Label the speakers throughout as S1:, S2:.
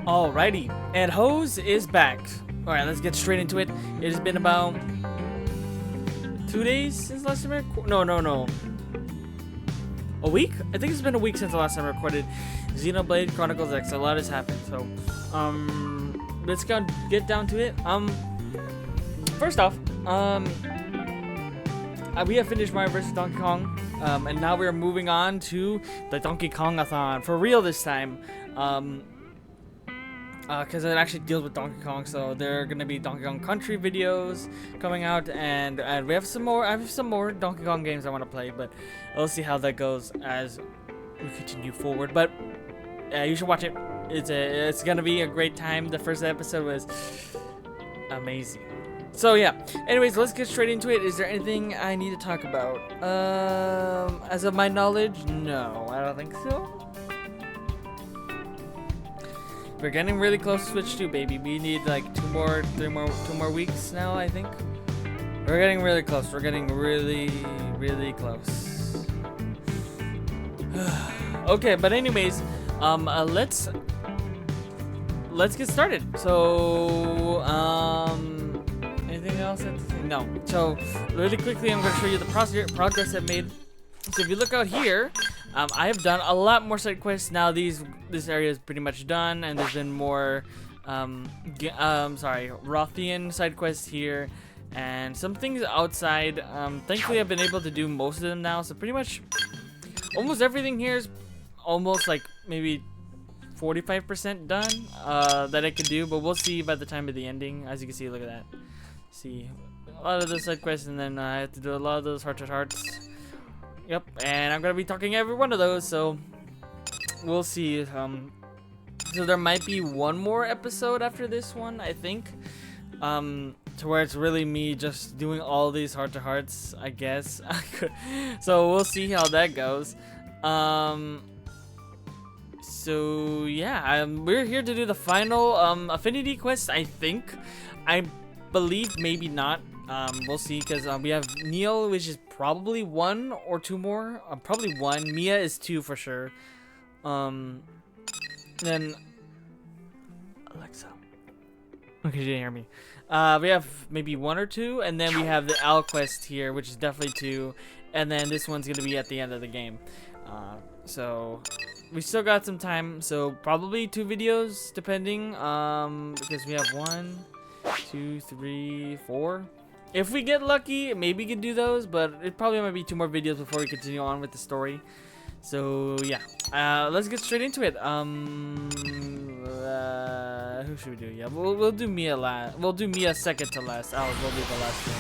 S1: Alrighty, and Hose is back. Alright, let's get straight into it. It has been about 2 days since last time I recorded. No. A week? I think it's been a week since the last time I recorded Xenoblade Chronicles X. A lot has happened, so let's get down to it. First off, we have finished Mario vs. Donkey Kong, and now we are moving on to the Donkey Kong-a-thon for real this time. Because it actually deals with Donkey Kong, so there are gonna be Donkey Kong Country videos coming out, and we have some more. I have some more Donkey Kong games I want to play, but we'll see how that goes as we continue forward. But you should watch it. It's gonna be a great time. The first episode was amazing. So yeah. Anyways, let's get straight into it. Is there anything I need to talk about? As of my knowledge, no, I don't think so. We're getting really close to Switch 2, baby. We need like two more weeks now, I think. We're getting really close. We're getting really close. Okay, but anyways, let's get started. So, anything else? No. So, really quickly, I'm going to show you the progress I've made. So, if you look out here, I have done a lot more side quests now. This area is pretty much done, and there's been more, Rothian side quests here, and some things outside. Thankfully, I've been able to do most of them now, so pretty much almost everything here is almost like maybe 45% done that I could do, but we'll see by the time of the ending. As you can see, look at that. See, a lot of those side quests, and then I have to do a lot of those heart-to-hearts. Yep, and I'm gonna be talking every one of those, so we'll see. So there might be one more episode after this one, I think, to where it's really me just doing all these heart-to-hearts, I guess. So we'll see how that goes. So yeah, we're here to do the final Affinity quest, I think. I believe maybe not. We'll see, because we have Neil, which is probably 1 or 2 more. Probably 1. Mia is 2 for sure. Then Alexa. Okay, she didn't hear me. We have maybe 1 or 2, and then we have the Owl quest here, which is definitely 2, and then this one's gonna be at the end of the game. So we still got some time. So probably 2 videos, depending. Because we have 1, 2, 3, 4. If we get lucky, maybe we could do those, but it probably might be 2 more videos before we continue on with the story. So yeah, let's get straight into it. Who should we do? Yeah, we'll do Mia last. We'll do Mia second to last. Alice will be the last one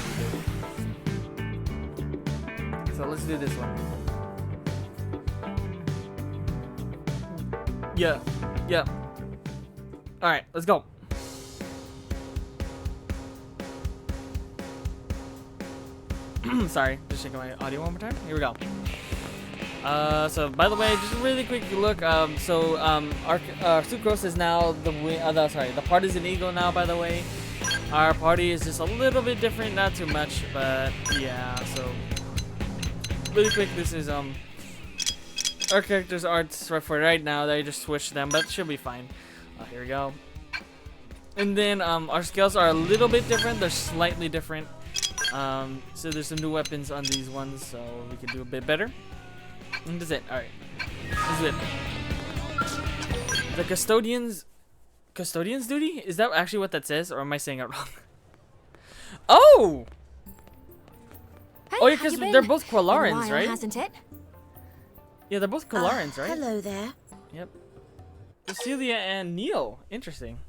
S1: we do. So let's do this one. Yeah. All right, let's go. Sorry, just checking my audio one more time. Here we go. So by the way, just a really quick look. Our Sucrose is now the party is an eagle now. By the way, our party is just a little bit different, not too much, but yeah. So really quick, this is our characters' arts for right now. They just switched them, but it should be fine. Here we go. And then our scales are a little bit different. They're slightly different. So there's some new weapons on these ones, so we can do a bit better. And that's it. Alright. This is it. The Custodian's duty? Is that actually what that says, or am I saying it wrong? Oh!
S2: Hey,
S1: oh, yeah, because they're both Quillarans, right?
S2: Hasn't it?
S1: Yeah, they're both Quillarans, right?
S3: Hello there.
S1: Yep. Cecilia and Neil. Interesting.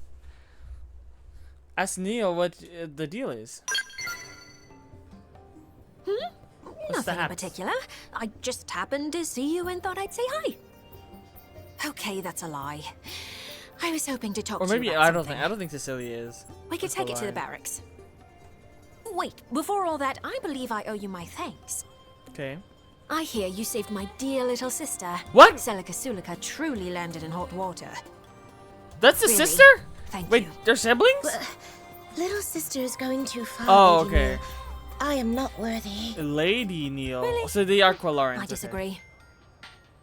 S1: Ask Neil what the deal is.
S2: Nothing in particular. I just happened to see you and thought I'd say hi. Okay, that's a lie. I was hoping to talk to you about something.
S1: I don't think Cecilia is.
S2: We could take it to the barracks. Wait, before all that, I believe I owe you my thanks.
S1: Okay.
S2: I hear you saved my dear little sister.
S1: What?
S2: Celica Sulica truly landed in hot water.
S1: That's a
S2: Really?
S1: sister?
S2: Thank
S1: Wait,
S2: you.
S1: they're siblings?
S3: Little sister is going too far.
S1: Oh,
S3: Lady
S1: okay.
S3: Neil. I am not worthy.
S1: Lady Neil.
S2: Really?
S1: So they are Quillarans.
S2: I disagree.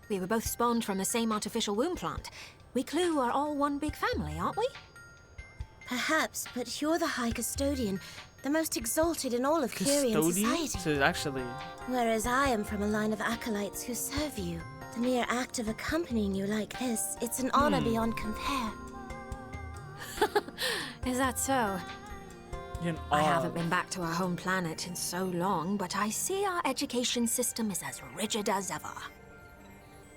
S2: We were both spawned from the same artificial womb plant. We Clue are all one big family, aren't we?
S3: Perhaps, but you're the High Custodian, the most exalted in all of Kyrian
S1: Custodian?
S3: society.
S1: So actually...
S3: Whereas I am from a line of acolytes who serve you. The mere act of accompanying you like this, it's an honor beyond compare.
S2: Is that so?
S1: An
S2: I
S1: awe.
S2: haven't been back to our home planet in so long, but I see our education system is as rigid as ever.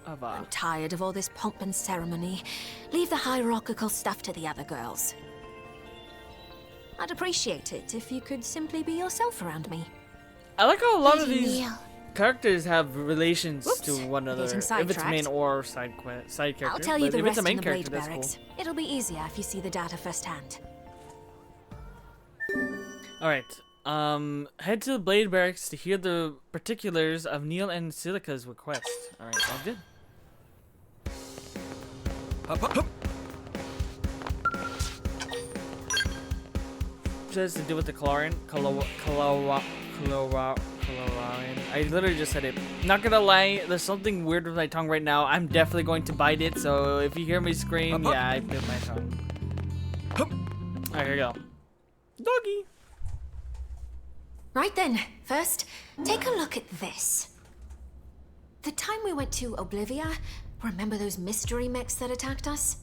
S2: I'm tired of all this pomp and ceremony. Leave the hierarchical stuff to the other girls. I'd appreciate it if you could simply be yourself around me.
S1: I like how a lot of
S3: Lady
S1: these
S3: Neil.
S1: characters have relations
S2: Whoops,
S1: to one another.
S2: getting
S1: If it's main
S2: sidetracked.
S1: or side character.
S2: I'll tell you
S1: but
S2: the
S1: if
S2: rest
S1: it's a main
S2: in the
S1: character,
S2: Blade
S1: that's cool.
S2: Barracks. It'll be easier if you see the data firsthand.
S1: Alright. Head to the Blade Barracks to hear the particulars of Neil and Silica's request. Alright, sounds good. Just to do with the Calorian. I literally just said it. Not gonna lie, there's something weird with my tongue right now. I'm definitely going to bite it, so if you hear me scream, yeah, I bit my tongue. Alright, here we go. Doggy!
S2: Right then, first, take a look at this. The time we went to Oblivia, remember those mystery mechs that attacked us?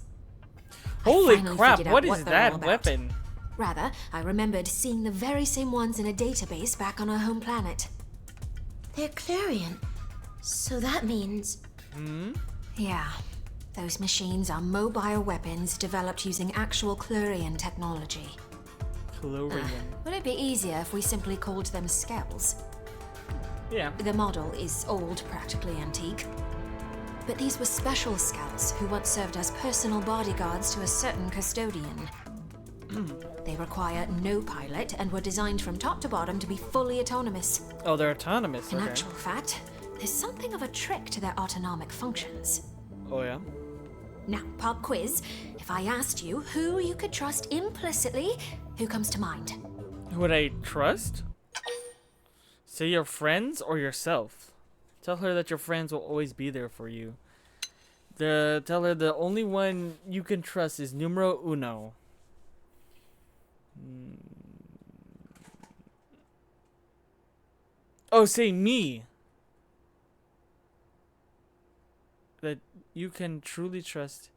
S1: Holy
S2: finally
S1: crap,
S2: figured out
S1: what
S2: what
S1: is
S2: they're all
S1: that
S2: about.
S1: weapon?
S2: Rather, I remembered seeing the very same ones in a database back on our home planet.
S3: They're Clarion. So that means...
S2: Yeah, those machines are mobile weapons developed using actual Clarion technology.
S1: Calorian.
S2: Would it be easier if we simply called them Skells?
S1: Yeah.
S2: The model is old, practically antique. But these were special Skells who once served as personal bodyguards to a certain Custodian. They require no pilot and were designed from top to bottom to be fully autonomous.
S1: Oh, they're autonomous.
S2: In
S1: Okay.
S2: actual fact, there's something of a trick to their autonomic functions.
S1: Oh, yeah?
S2: Now, pop quiz. If I asked you who you could trust implicitly, who comes to mind?
S1: Who would I trust? Say your friends or yourself. Tell her that your friends will always be there for you. Tell her the only one you can trust is numero uno. Oh, say me. That you can truly trust.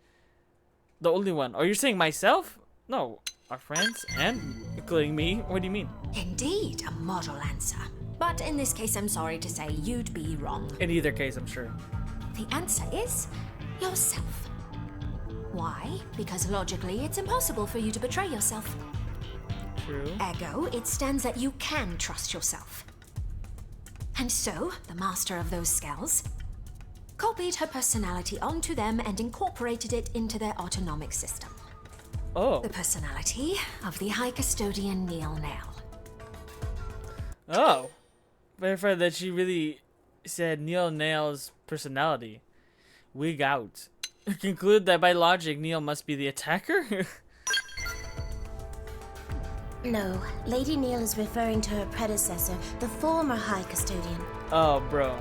S1: The only one. Oh, you're saying myself? No, our friends and including me. What do you mean?
S2: Indeed, a model answer. But in this case, I'm sorry to say you'd be wrong.
S1: In either case, I'm sure.
S2: The answer is yourself. Why? Because logically, it's impossible for you to betray yourself.
S1: True.
S2: Ergo, it stands that you can trust yourself. And so, the master of those Skells copied her personality onto them and incorporated it into their autonomic system.
S1: Oh.
S2: The personality of the High Custodian Neil Nail.
S1: Oh. Verify that she really said Neil Nail's personality. Wig out. Conclude that by logic, Neil must be the attacker?
S3: No, Lady Neil is referring to her predecessor, the former High Custodian.
S1: Oh, bro.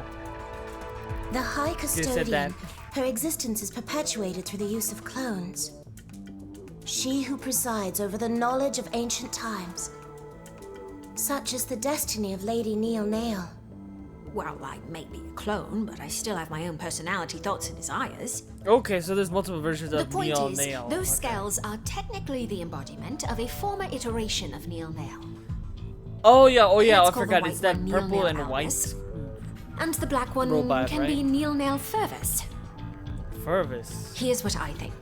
S3: The High
S1: said that.
S3: Custodian, her existence is perpetuated through the use of clones. She who presides over the knowledge of ancient times. Such is the destiny of Lady Neil Nail.
S2: Well, I may be a clone, but I still have my own personality, thoughts, and desires.
S1: Okay, so there's multiple versions
S2: The
S1: of
S2: point
S1: Neil
S2: is,
S1: Nail.
S2: those
S1: Okay.
S2: Skells are technically the embodiment of a former iteration of Neil Nail.
S1: Oh yeah, I
S2: Let's call the
S1: forgot.
S2: white
S1: It's that
S2: one Neil
S1: purple
S2: Nail
S1: and white
S2: Albus. And the black one
S1: Robot,
S2: can be
S1: right?
S2: Neil Nail Fervus.
S1: Fervus.
S2: Here's what I think.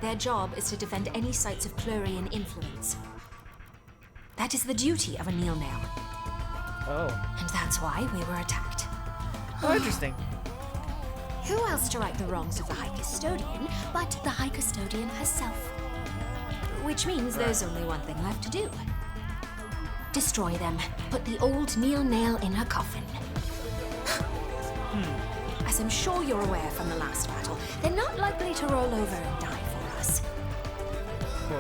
S2: Their job is to defend any sites of Plurian influence. That is the duty of a Neil Nail,
S1: Oh.
S2: and that's why we were attacked.
S1: Oh, interesting.
S2: Who else to right the wrongs of the High Custodian but the High Custodian herself? Which means there's only one thing left to do. Destroy them. Put the old Neil Nail in her coffin. As I'm sure you're aware from the last battle, they're not likely to roll over and die for us.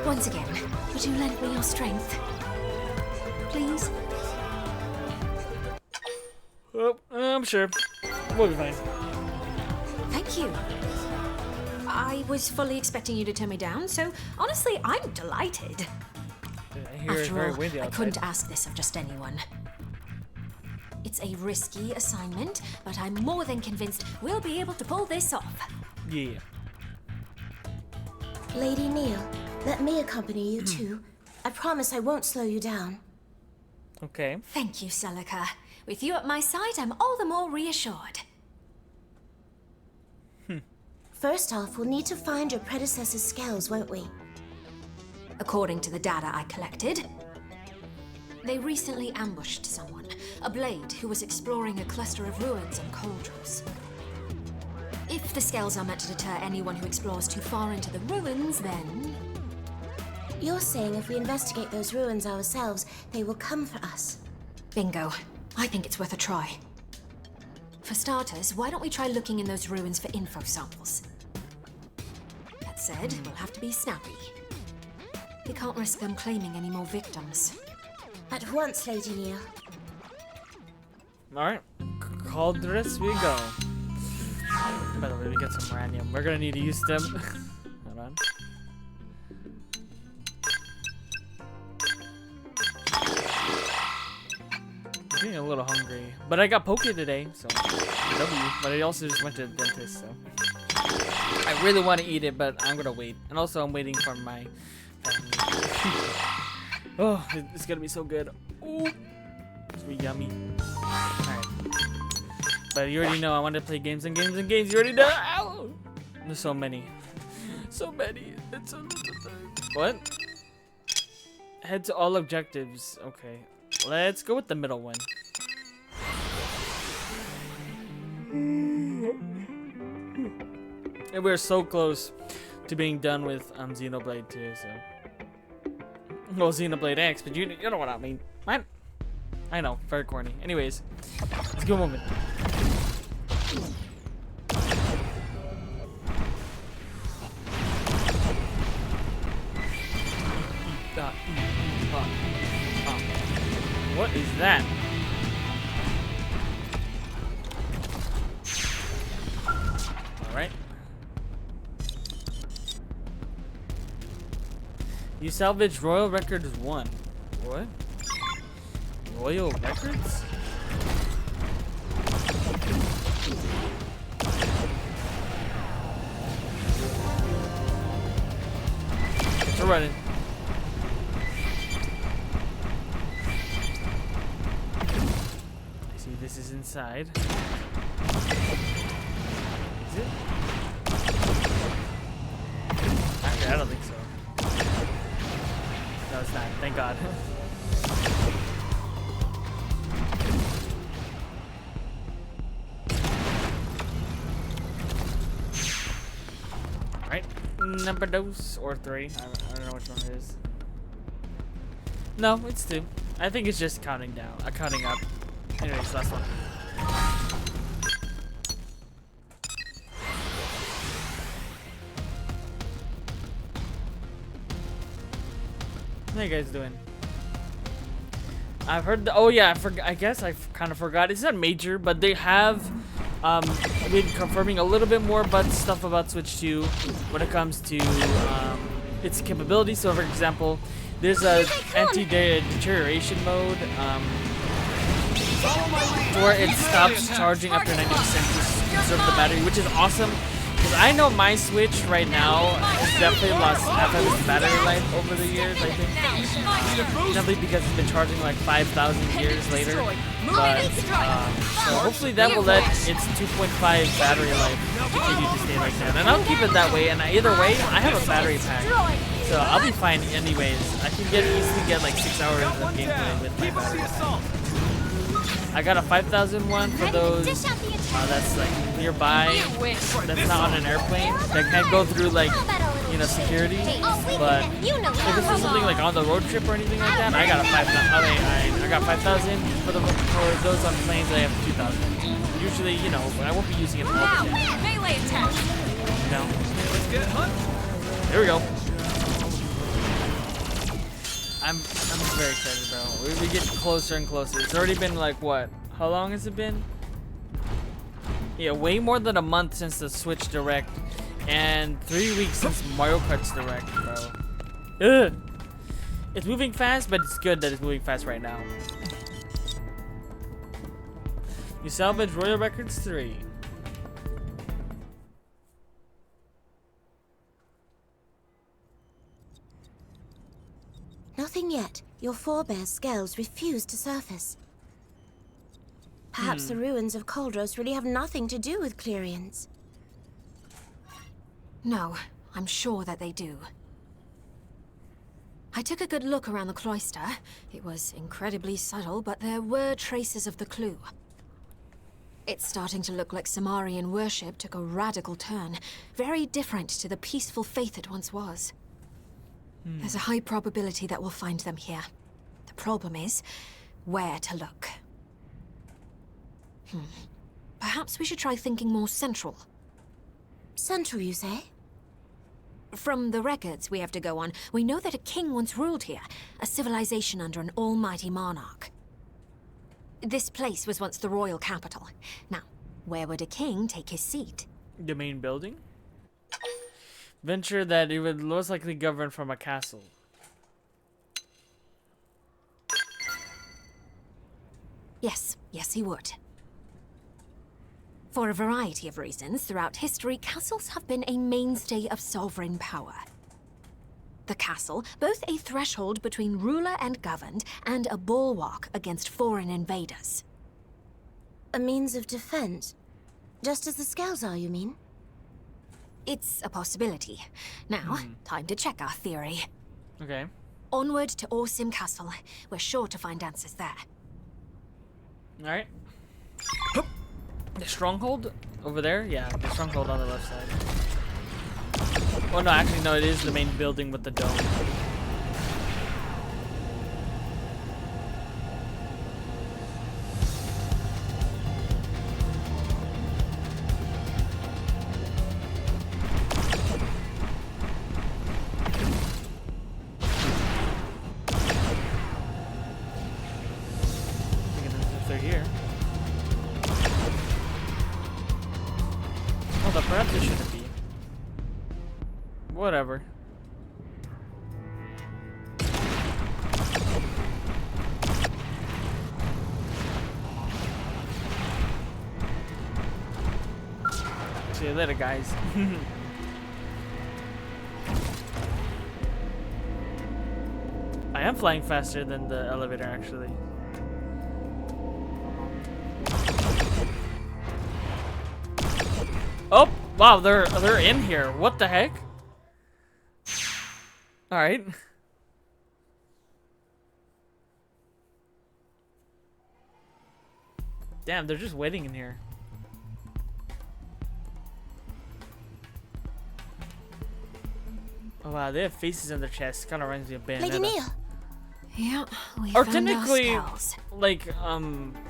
S2: Once again, would you lend me your strength? Please?
S1: Oh, I'm sure. We'll be fine.
S2: you. I was fully expecting you to turn me down, so honestly, I'm delighted.
S1: I hear it's
S2: After
S1: very
S2: all,
S1: windy
S2: I
S1: outside.
S2: couldn't ask this of just anyone. It's a risky assignment, but I'm more than convinced we'll be able to pull this off.
S1: Yeah.
S3: Lady Neil, let me accompany you too. I promise I won't slow you down.
S1: Okay.
S2: Thank you, Celica. With you at my side, I'm all the more reassured.
S3: First off, we'll need to find your predecessor's Skells, won't we?
S2: According to the data I collected, they recently ambushed someone, a blade who was exploring a cluster of ruins and cauldrons. If the Skells are meant to deter anyone who explores too far into the ruins, then...
S3: You're saying if we investigate those ruins ourselves, they will come for us.
S2: Bingo. I think it's worth a try. For starters, why don't we try looking in those ruins for info samples? That said, we'll have to be snappy. We can't risk them claiming any more victims.
S3: At once, Lady Neil.
S1: Alright. Cauldrons we go. By the way, we get some radium. We're gonna need to use them. Hold on. I'm getting a little hungry. But I got poke today, so W. But I also just went to the dentist, so I really want to eat it, but I'm gonna wait. And also I'm waiting for my family. Oh, it's gonna be so good. Ooh. It's really yummy. Alright. But you already know I want to play games and games and games. You already know. Ow! There's so many. So many. It's a what? Head to all objectives. Okay. Let's go with the middle one. And we're so close to being done with Xenoblade 2, so. Well, Xenoblade X, but you know what I mean. I know, very corny. Anyways, let's go moment. What is that? Alright. You salvaged Royal Records 1. What? Royal Records? We're running. I see this is inside. Is it? Actually, I don't think so. No, it's not. Thank God. Right, number dose or 3. I don't know which one it is. No, it's 2. I think it's just counting down, counting up. Anyways, last one. How you guys doing? I've heard. Oh yeah, I guess I kind of forgot. It's not major, but they have been confirming a little bit more about stuff about Switch 2 when it comes to its capabilities. So, for example, there's a anti-deterioration mode where it stops charging after 90% to conserve the battery, which is awesome. Because I know my Switch right now has definitely lost half of its battery life over the years, I think. Definitely because it's been charging like 5,000 years later. But, so hopefully that will let its 2.5 battery life continue to stay like that. And I'll keep it that way, and either way, I have a battery pack. So I'll be fine anyways. I can easily get like 6 hours of gameplay with my battery pack. I got a 5,000 one for those that's like nearby, that's not on an airplane, that can't go through like, you know, security. But if this is something like on the road trip or anything like that, I got a 5,000. I got 5,000 for those on planes. I have 2,000. Usually, you know, but I won't be using it all the time. You know.
S4: Let's get it, hunt.
S1: Here we go. I'm very excited, bro. We get closer and closer. It's already been like what? How long has it been? Yeah, way more than a month since the Switch Direct, and 3 weeks since Mario Kart's Direct, bro. Ugh. It's moving fast, but it's good that it's moving fast right now. You salvage Royal Records 3.
S3: Nothing yet. Your forebears' Skells refuse to surface. Perhaps the ruins of Koldros really have nothing to do with Clerians.
S2: No, I'm sure that they do. I took a good look around the cloister. It was incredibly subtle, but there were traces of the clue. It's starting to look like Samarian worship took a radical turn, very different to the peaceful faith it once was. There's a high probability that we'll find them here. The problem is, where to look. Perhaps we should try thinking more central.
S3: Central, you say?
S2: From the records we have to go on, we know that a king once ruled here, a civilization under an almighty monarch. This place was once the royal capital. Now, where would a king take his seat?
S1: The main building? Venture that it would most likely govern from a castle.
S2: Yes, he would. For a variety of reasons, throughout history, castles have been a mainstay of sovereign power. The castle, both a threshold between ruler and governed, and a bulwark against foreign invaders.
S3: A means of defense? Just as the Skells are, you mean?
S2: It's a possibility. Now, time to check our theory.
S1: Okay.
S2: Onward to Orsim Castle. We're sure to find answers there.
S1: Alright. The stronghold over there? Yeah, the stronghold on the left side. Oh no, actually no, it is the main building with the dome. Perhaps it shouldn't be. Whatever. See you later, guys. I am flying faster than the elevator, actually. Oh, wow, they're in here. What the heck? All right. Damn, they're just waiting in here. Oh wow, they have faces on their chests. Kind of reminds me of Bayonetta.
S3: Lady Neil.
S2: Yeah, we
S1: Or
S2: found
S1: technically,
S2: our Skells.
S1: like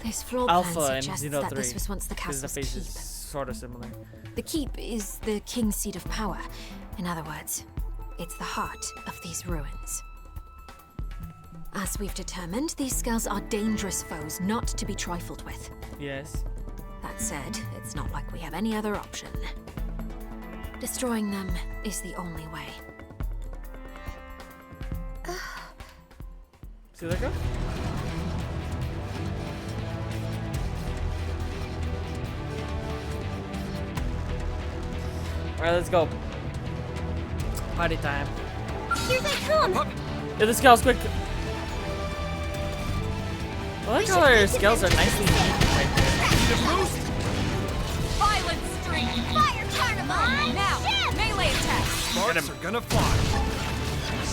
S2: This floor plan
S1: Alpha and
S2: suggests
S1: Xeno
S2: that
S1: 3.
S2: this was once the
S1: Because the
S2: castle's
S1: face is
S2: keep.
S1: sort of similar.
S2: The keep is the king's seat of power. In other words, it's the heart of these ruins. As we've determined, these Skells are dangerous foes not to be trifled with.
S1: Yes.
S2: That said, it's not like we have any other option. Destroying them is the only way.
S1: See that go? Alright, let's go. Party time.
S3: Here they come!
S1: Yeah, the Skells, quick! I like how our Skells are nicely neat right there.
S4: Violent stream! Fire carnival! Now, melee attack!
S5: Sparks are gonna fly.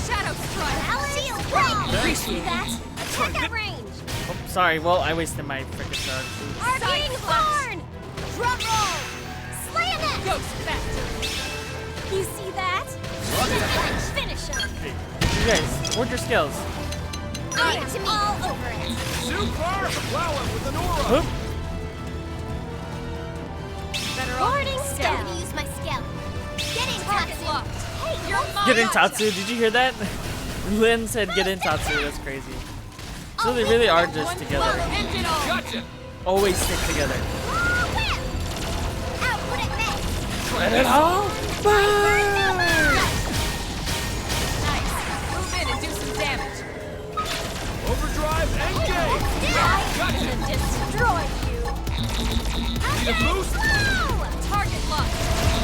S4: Shadow strike!
S3: Shield crawl!
S4: Appreciate
S3: that! Attack at range!
S1: Oh, sorry, well, I wasted my frickin' charge.
S3: Arcane Thorn! Drum roll! Slam it!
S4: Ghost factor!
S3: You see that? Finish him!
S1: Hey, you guys, where'd your Skells?
S3: I am all over it!
S5: Super! Wow, with an aura!
S1: Whoop.
S4: Better
S3: Boarding
S4: off
S3: Skell! I'm gonna use my Skell. Get in,
S4: Target
S3: Tatsu!
S4: locked!
S3: Hey, you're
S1: Get in, Tatsu. Did you hear that? Lynn said get in, Tatsu. That's crazy. So they really are just together.
S4: End it all!
S5: Gotcha!
S1: Always stick together. Let it all burn!
S4: Nice. Move in and do some damage.
S5: Overdrive, engage!
S4: I'm gonna destroy you.
S5: Need a boost?
S4: Target locked.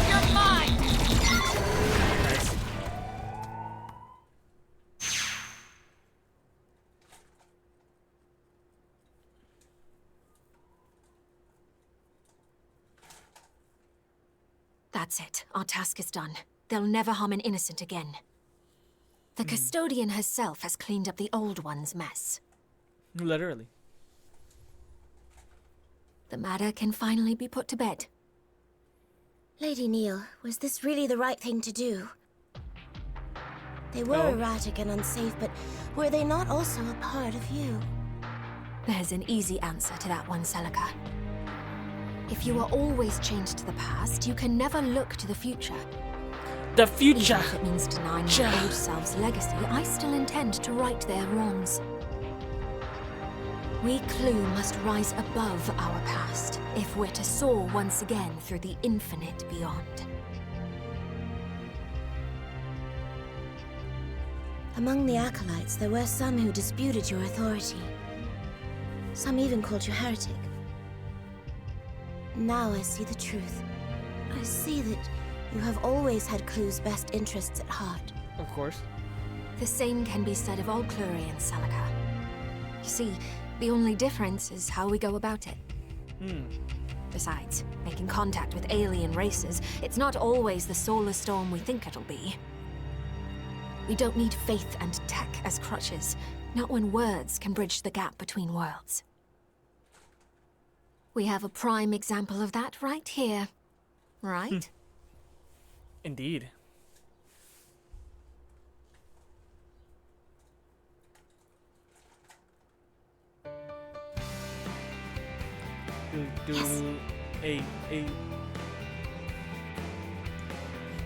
S4: You're mine.
S1: Nice.
S2: That's it. Our task is done. They'll never harm an innocent again. The Custodian herself has cleaned up the old one's mess.
S1: Literally.
S3: The matter can finally be put to bed. Lady Neil, was this really the right thing to do? They were erratic and unsafe, but were they not also a part of you?
S2: There's an easy answer to that one, Celica. If you are always chained to the past, you can never look to the future.
S1: The future!
S2: Even if it means denying my old self's legacy, I still intend to right their wrongs. We Clue must rise above our past, if we're to soar once again through the infinite beyond.
S3: Among the acolytes, there were some who disputed your authority. Some even called you heretic. Now I see the truth. I see that you have always had Clue's best interests at heart.
S1: Of course.
S2: The same can be said of all Clurians, Celica. You see, the only difference is how we go about it. Besides, making contact with alien races, it's not always the solar storm we think it'll be. We don't need faith and tech as crutches, not when words can bridge the gap between worlds. We have a prime example of that right here, right?
S1: Indeed.
S3: Yes.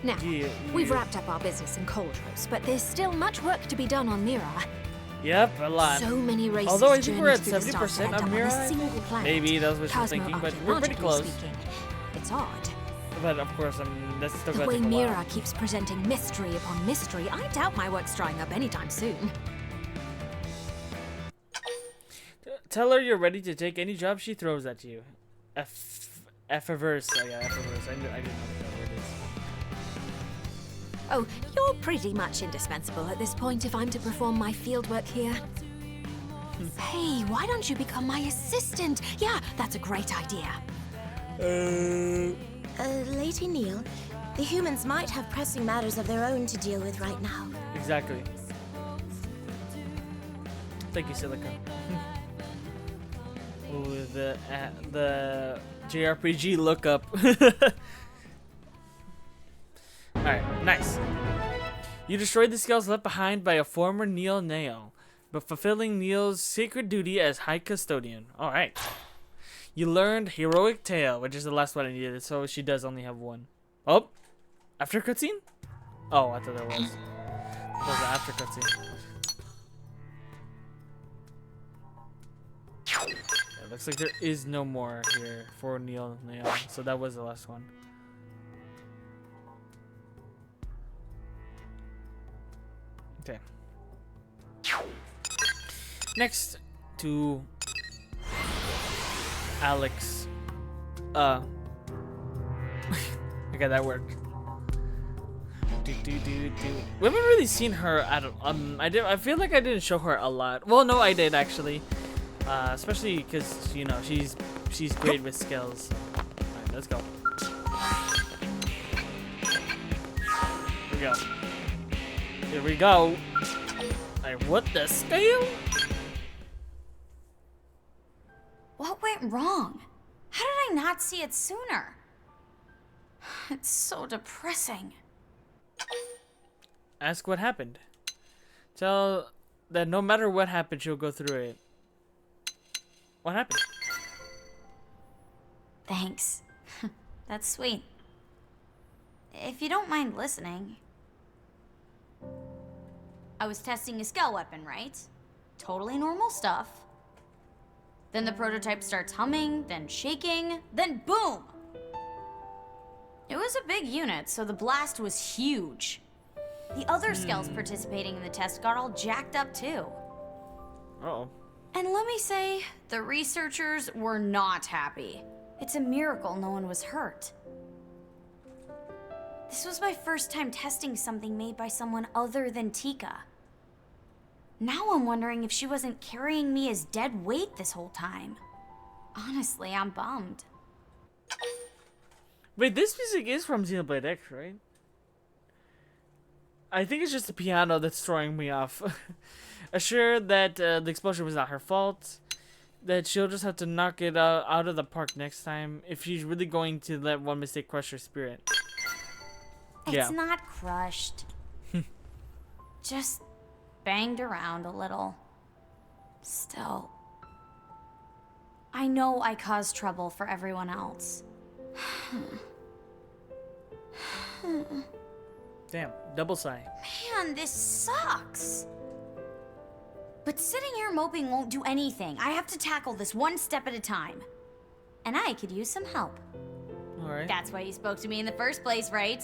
S2: Now,
S1: Yeah,
S2: we've
S1: yeah.
S2: wrapped up our business in Coldrose, but there's still much work to be done on Mira.
S1: Yep, a lot.
S2: So many races.
S1: Although I think we're at
S2: journeyed through the
S1: 70%
S2: stars to end
S1: on
S2: up
S1: Mira,
S2: a
S1: I
S2: single
S1: think.
S2: planet.
S1: Maybe that's what you're thinking, but we're pretty close.
S2: Speaking, it's odd.
S1: But of course, I mean, that's still
S2: The
S1: gonna
S2: way
S1: take a
S2: Mira
S1: while.
S2: keeps presenting mystery upon mystery, I doubt my work's drying up anytime soon.
S1: Tell her you're ready to take any job she throws at you. Efferverse. Oh yeah, Efferverse. I didn't know what word is.
S2: Oh, you're pretty much indispensable at this point if I'm to perform my fieldwork here. Hey, why don't you become my assistant? Yeah, that's a great idea.
S3: Lady Neil, the humans might have pressing matters of their own to deal with right now.
S1: Exactly. Thank you, Silica. Ooh, the JRPG lookup. Alright, nice. You destroyed the Skells left behind by a former Neil Nao, but fulfilling Neil's sacred duty as High Custodian. Alright. You learned Heroic Tale, which is the last one I needed, so she does only have one. Oh! After cutscene? Oh, I thought that was. That was the after cutscene. Yeah, looks like there is no more here for Neil Nao, so that was the last one. Okay. Next to Alex. Okay, that worked. We haven't really seen her at I feel like I didn't show her a lot. Well, no, I did actually. Especially because you know she's great with skills. Alright, let's go. Here we go. Here we go. Alright, what the scale?
S4: What went wrong? How did I not see it sooner? It's so depressing.
S1: Ask what happened. Tell that no matter what happened, she'll go through it. What happened?
S4: Thanks. That's sweet. If you don't mind listening. I was testing a Skell weapon, right? Totally normal stuff. Then the prototype starts humming, then shaking, then boom! It was a big unit, so the blast was huge. The other Skells participating in the test got all jacked up too.
S1: Uh-oh.
S4: And let me say, the researchers were not happy. It's a miracle no one was hurt. This was my first time testing something made by someone other than Tika. Now I'm wondering if she wasn't carrying me as dead weight this whole time. Honestly, I'm bummed.
S1: Wait, this music is from Xenoblade X, right? I think it's just the piano that's throwing me off. Assured that the explosion was not her fault, that she'll just have to knock it out of the park next time if she's really going to let one mistake crush her spirit.
S4: It's not crushed. Just banged around a little. Still, I know I caused trouble for everyone else.
S1: Damn, double sigh.
S4: Man, this sucks. But sitting here moping won't do anything. I have to tackle this one step at a time. And I could use some help.
S1: Alright.
S4: That's why you spoke to me in the first place, right?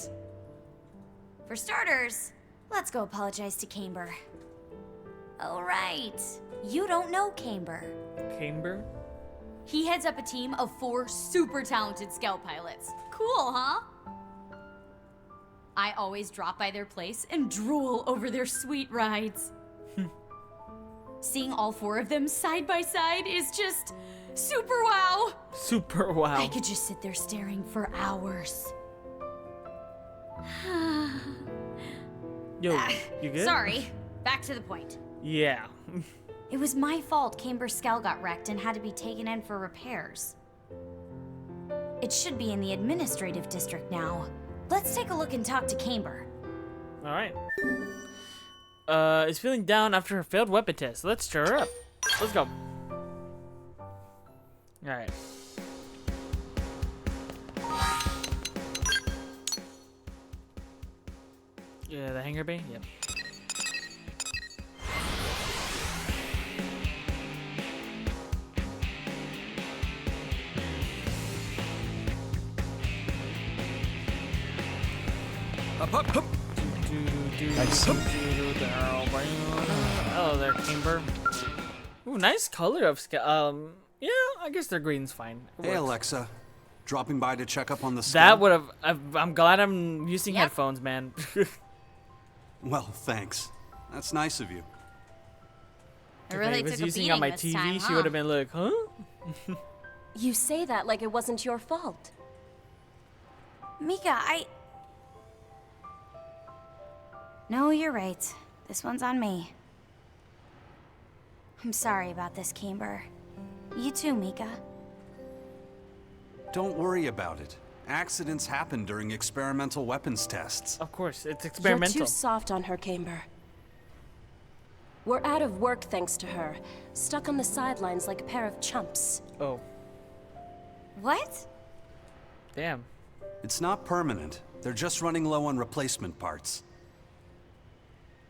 S4: For starters, let's go apologize to Camber. Oh, right. You don't know Camber.
S1: Camber?
S4: He heads up a team of 4 super talented Skell pilots. Cool, huh? I always drop by their place and drool over their sweet rides. Seeing all 4 of them side by side is just super wow.
S1: Super wow.
S4: I could just sit there staring for hours.
S1: Yo, you good?
S4: Sorry, back to the point.
S1: Yeah.
S4: It was my fault Camber's Skell got wrecked and had to be taken in for repairs. It should be in the administrative district now. Let's take a look and talk to Camber.
S1: Alright. Is feeling down after her failed weapon test. Let's cheer her up. Let's go. Alright. Yeah, the hangar bay? Yep.
S5: Up, up, up. Nice.
S1: Oh, there, Camber. Ooh, nice color of Skell. Yeah, I guess their green's fine. It
S6: Hey,
S1: works.
S6: Alexa. Dropping by to check up on the Skell?
S1: That would have. I'm glad I'm using
S4: Yep.
S1: headphones, man.
S6: Well, thanks. That's nice of you.
S4: I
S1: If
S4: really
S1: I was
S4: took a
S1: using
S4: beating
S1: on my
S4: this
S1: TV,
S4: time,
S1: she
S4: huh?
S1: would have been like, huh?
S7: You say that like it wasn't your fault.
S4: Mika, No, you're right. This one's on me. I'm sorry about this, Camber. You too, Mika.
S6: Don't worry about it. Accidents happen during experimental weapons tests.
S1: Of course, it's
S7: You're
S1: experimental.
S7: too soft on her, Camber. We're out of work thanks to her, stuck on the sidelines like a pair of chumps.
S1: Oh,
S4: What?
S1: damn.
S6: It's not permanent. They're just running low on replacement parts.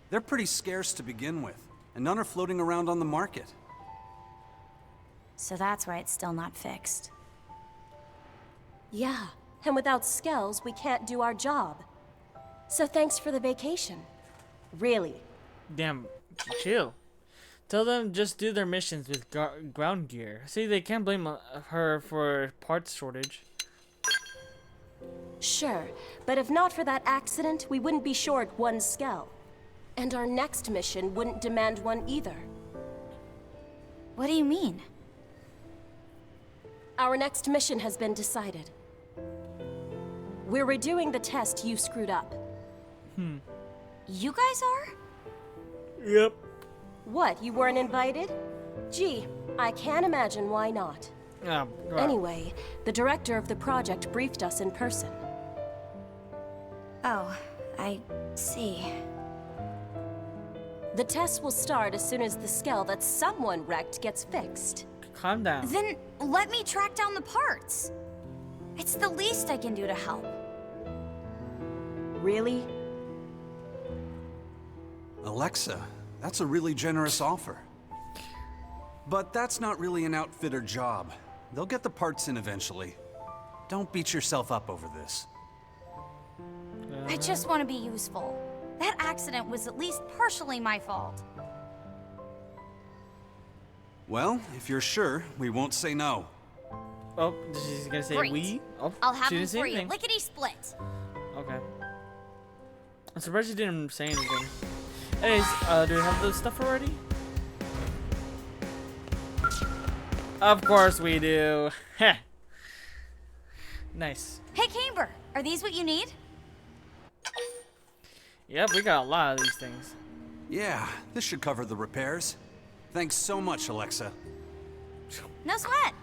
S6: They're pretty scarce to begin with, and none are floating around on the market.
S4: So that's why it's still not fixed.
S7: Yeah, and without Skells, we can't do our job. So thanks for the vacation. Really.
S1: Damn, chill. Tell them just do their missions with ground gear. See, they can't blame her for parts shortage.
S7: Sure, but if not for that accident, we wouldn't be short one Skell. And our next mission wouldn't demand one either.
S4: What do you mean?
S7: Our next mission has been decided. We're redoing the test you screwed up.
S4: You guys are?
S1: Yep.
S7: What, you weren't invited? Gee, I can't imagine why not. Anyway, the director of the project briefed us in person.
S4: Oh, I see.
S7: The test will start as soon as the Skell that someone wrecked gets fixed.
S1: Calm down.
S4: Then let me track down the parts. It's the least I can do to help.
S7: Really?
S6: Alexa, that's a really generous offer. But that's not really an outfitter job. They'll get the parts in eventually. Don't beat yourself up over this.
S4: I just want to be useful. That accident was at least partially my fault.
S6: Well, if you're sure, we won't say no.
S1: Oh, she's gonna say
S4: Great.
S1: we? Oh,
S4: I'll have
S1: she
S4: them
S1: didn't say
S4: for you,
S1: anything.
S4: lickety-split.
S1: Okay. I'm surprised she didn't say anything. Anyways, do we have the stuff already? Of course we do. Heh. Nice.
S4: Hey, Camber, are these what you need?
S1: Yep, we got a lot of these things.
S6: Yeah, this should cover the repairs. Thanks so much, Alexa.
S4: No sweat.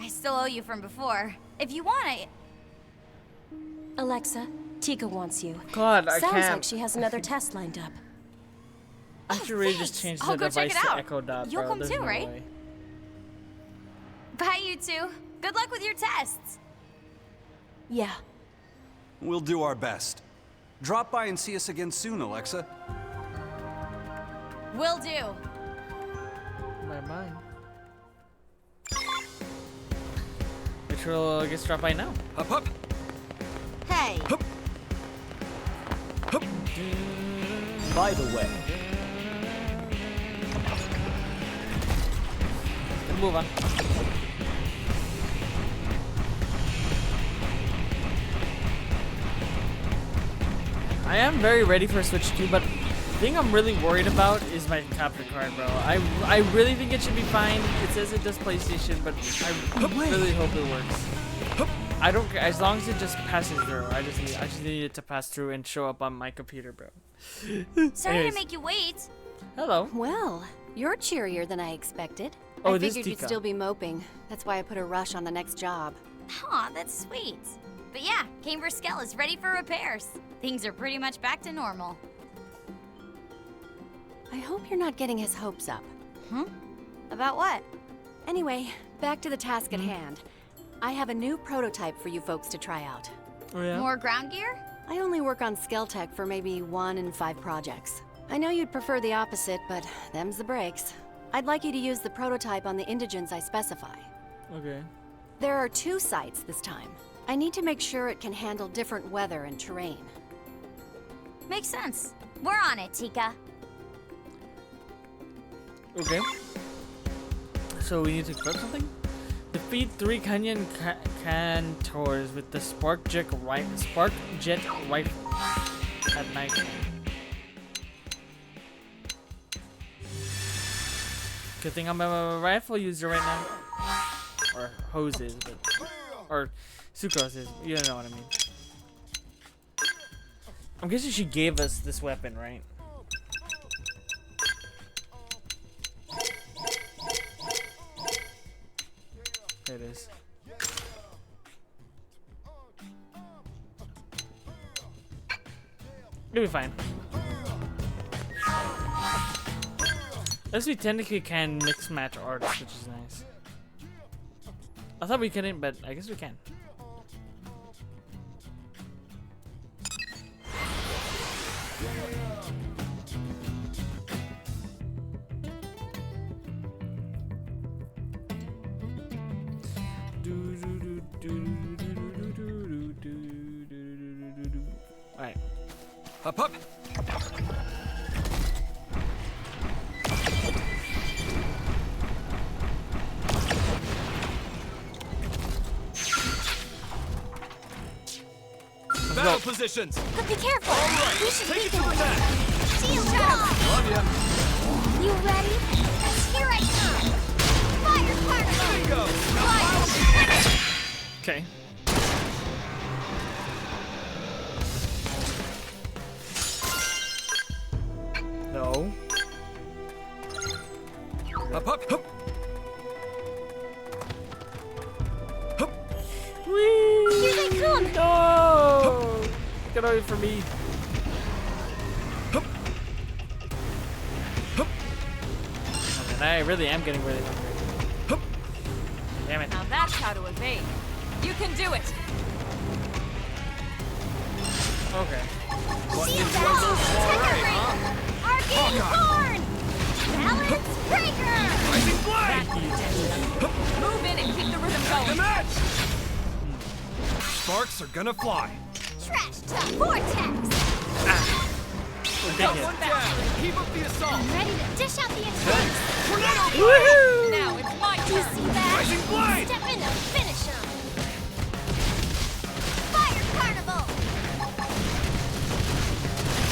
S4: I still owe you from before. If you want,
S7: Alexa, Tika wants you.
S1: God, I
S7: Sounds
S1: can't.
S7: like she has another test lined up.
S1: I should really
S4: thanks.
S1: just change
S4: I'll
S1: the
S4: go check
S1: device
S4: it
S1: to
S4: out.
S1: Echo Dot,
S4: You'll
S1: bro.
S4: come
S1: There's
S4: too,
S1: no
S4: right?
S1: way.
S4: Bye, you two. Good luck with your tests.
S7: Yeah.
S6: We'll do our best. Drop by and see us again soon, Alexa.
S4: Will do.
S1: My mind. Which will I guess drop by now.
S5: Up, up.
S4: Hey.
S5: Hup. Hup. By the way,
S1: Let's move on. I am very ready for Switch 2, but the thing I'm really worried about is my capture card, bro. I really think it should be fine. It says it does PlayStation, but I really hope it works. I don't care as long as it just passes through. I just need it to pass through and show up on my computer, bro.
S4: Sorry
S1: Anyways.
S4: to make you wait.
S1: Hello.
S8: Well, you're cheerier than I expected.
S1: Oh,
S8: I
S1: this is
S8: figured you'd
S1: Tika.
S8: still be moping. That's why I put a rush on the next job.
S4: Aw, that's sweet. But yeah, Camber Skell is ready for repairs. Things are pretty much back to normal.
S8: I hope you're not getting his hopes up.
S4: About what?
S8: Anyway, back to the task at hand. I have a new prototype for you folks to try out.
S1: Oh yeah.
S4: More ground gear?
S8: I only work on Skell tech for maybe 1 in 5 projects. I know you'd prefer the opposite, but them's the breaks. I'd like you to use the prototype on the indigens I specify.
S1: Okay.
S8: There are 2 sites this time. I need to make sure it can handle different weather and terrain.
S4: Makes sense. We're on it, Tika.
S1: Okay. So we need to equip something? Defeat 3 Canyon Cantors with the Spark Jet rifle at night. Good thing I'm a rifle user right now. Or hoses, but or Sucrose is. You don't know what I mean. I'm guessing she gave us this weapon, right? There it is. It'll be fine. At least we technically can mix match arts, which is nice. I thought we couldn't, but I guess we can. Alright.
S5: up, up. Battle positions.
S4: But be careful.
S5: All right,
S4: We should
S5: take
S4: be
S5: it to attack.
S4: Shield shell.
S5: Love ya.
S4: You ready? Here I come. Fire, fire.
S5: There you go.
S4: Fire.
S1: Okay. No.
S5: Up, up, up. Up.
S1: Whee!
S4: Here they come.
S1: No! Get away from me.
S5: Up. Up.
S1: And I really am getting really hungry.
S5: Up.
S1: Damn it.
S9: Now that's how to evade. You can do it.
S1: Okay.
S4: Shield shell. Ticker ring. Arcane horn. Balance breaker.
S5: Rising flag.
S9: Move in and keep the rhythm
S5: The
S9: going.
S5: match. Sparks are gonna fly.
S10: Trash talk vortex.
S1: Ridiculous.
S5: One down. Keep up the assault.
S10: I'm ready to dish out the attacks.
S1: Woohoo!
S9: Now it's my
S10: You
S9: turn.
S10: see that?
S5: Rising blade.
S10: Step in and finish him. Fire carnival.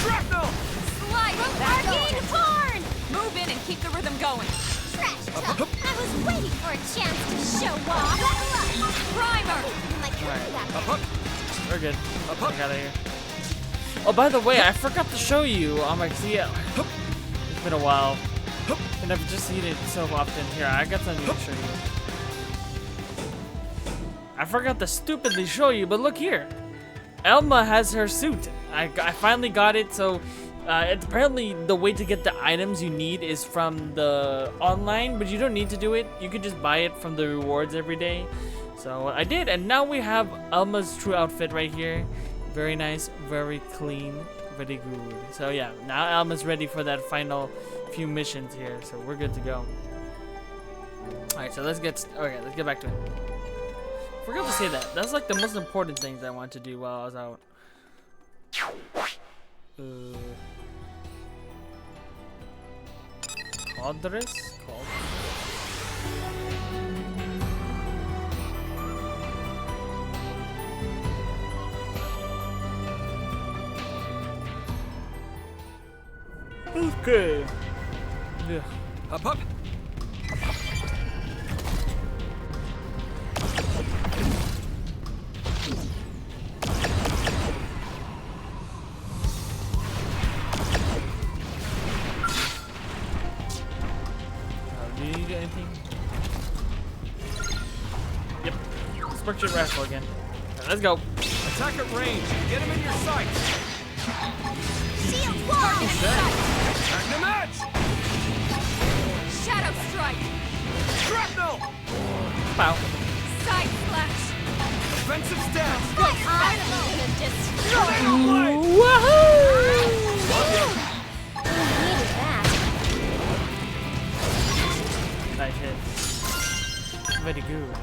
S5: Shrapnel.
S9: Slide back
S10: Arcane
S9: over.
S10: horn.
S9: Move in and keep the rhythm going.
S10: Trash talk. I was waiting for a chance to show off. Level up.
S9: Primer.
S10: Like that.
S5: Up, up,
S1: We're good.
S5: up,
S1: Get
S5: up.
S1: out of here. Oh, by the way, I forgot to show you. It's been a while. And I've just seen it so often. Here, I got something to show you. I forgot to stupidly show you, but look here. Elma has her suit. I finally got it, so it's apparently the way to get the items you need is from the online, but you don't need to do it. You could just buy it from the rewards every day. So I did, and now we have Elma's true outfit right here. Very nice, very clean, very good. So yeah, now Elma's ready for that final few missions here, so we're good to go. Alright, so let's get back to it. Forgot to say that. That's like the most important things I want to do while I was out. Caldress? Okay. Yeah.
S5: Up, up.
S1: Do you need anything? Yep. Sparkship Rascal again. Right, let's go.
S5: Attack at range. Get him in your sights.
S10: Shield wall.
S5: Back to match.
S9: Shadow strike.
S5: Shrapnel.
S1: Pow.
S9: Side slash.
S5: Offensive stance.
S10: Fire carnival. Gonna destroy.
S5: Blade.
S1: Woohoo!
S10: Needed that.
S1: Nice hit. Very good.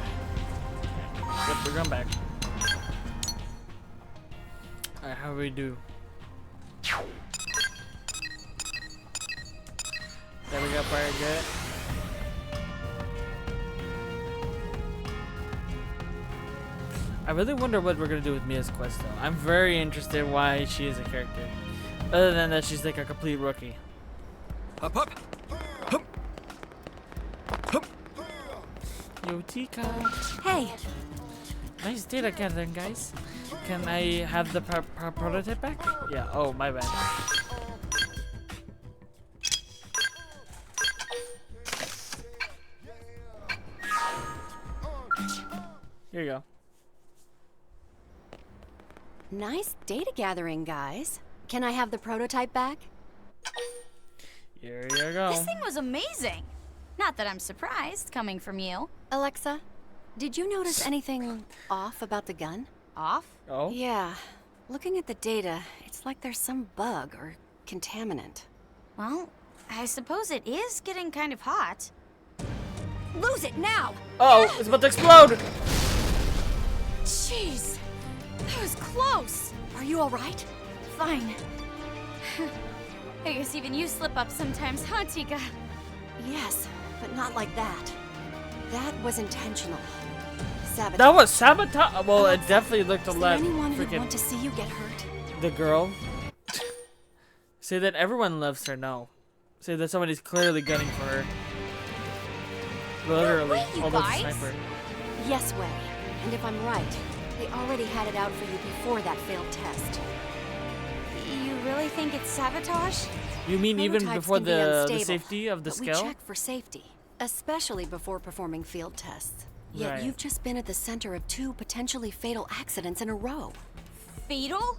S1: Yep, we're going back. Alright, how do we do? There we go, very good. I really wonder what we're gonna do with Mia's quest though. I'm very interested why she is a character. Other than that she's like a complete rookie.
S5: Up, up. Hup. Hup.
S1: Yo, Tika.
S8: Hey,
S1: Nice data gathering, guys. Can I have the prototype back? Yeah, oh, my bad. Here you go.
S8: nice data gathering, guys. Can I have the prototype back?
S1: Here you go.
S4: This thing was amazing. Not that I'm surprised, coming from you.
S8: Alexa, did you notice anything off about the gun?
S4: Off?
S1: Oh?
S8: Yeah. Looking at the data, it's like there's some bug or contaminant.
S4: Well, I suppose it is getting kind of hot.
S8: Lose it now!
S1: Oh, it's about to explode!
S4: Jeez, that was close.
S8: Are you alright?
S4: Fine. I guess even you slip up sometimes, huh, Tika?
S8: Yes, but not like that. That was intentional. Sabotage.
S1: That was sabotage. Well, it definitely looked a
S8: Is there
S1: lot
S8: anyone who'd
S1: freaking.
S8: want to see you get hurt?
S1: The girl. Say that everyone loves her. No. Say that somebody's clearly gunning for her. Literally,
S4: way, you
S1: although it's a
S4: guys.
S1: sniper.
S8: Yes, Way. And if I'm right, they already had it out for you before that failed test.
S4: You really think it's sabotage?
S1: You mean even
S8: Prototypes
S1: before
S8: can be
S1: the
S8: unstable,
S1: safety of the
S8: but we
S1: Skell?
S8: check for safety, especially before performing field tests. Yet
S1: Right.
S8: you've just been at the center of 2 potentially fatal accidents in a row.
S4: Fatal?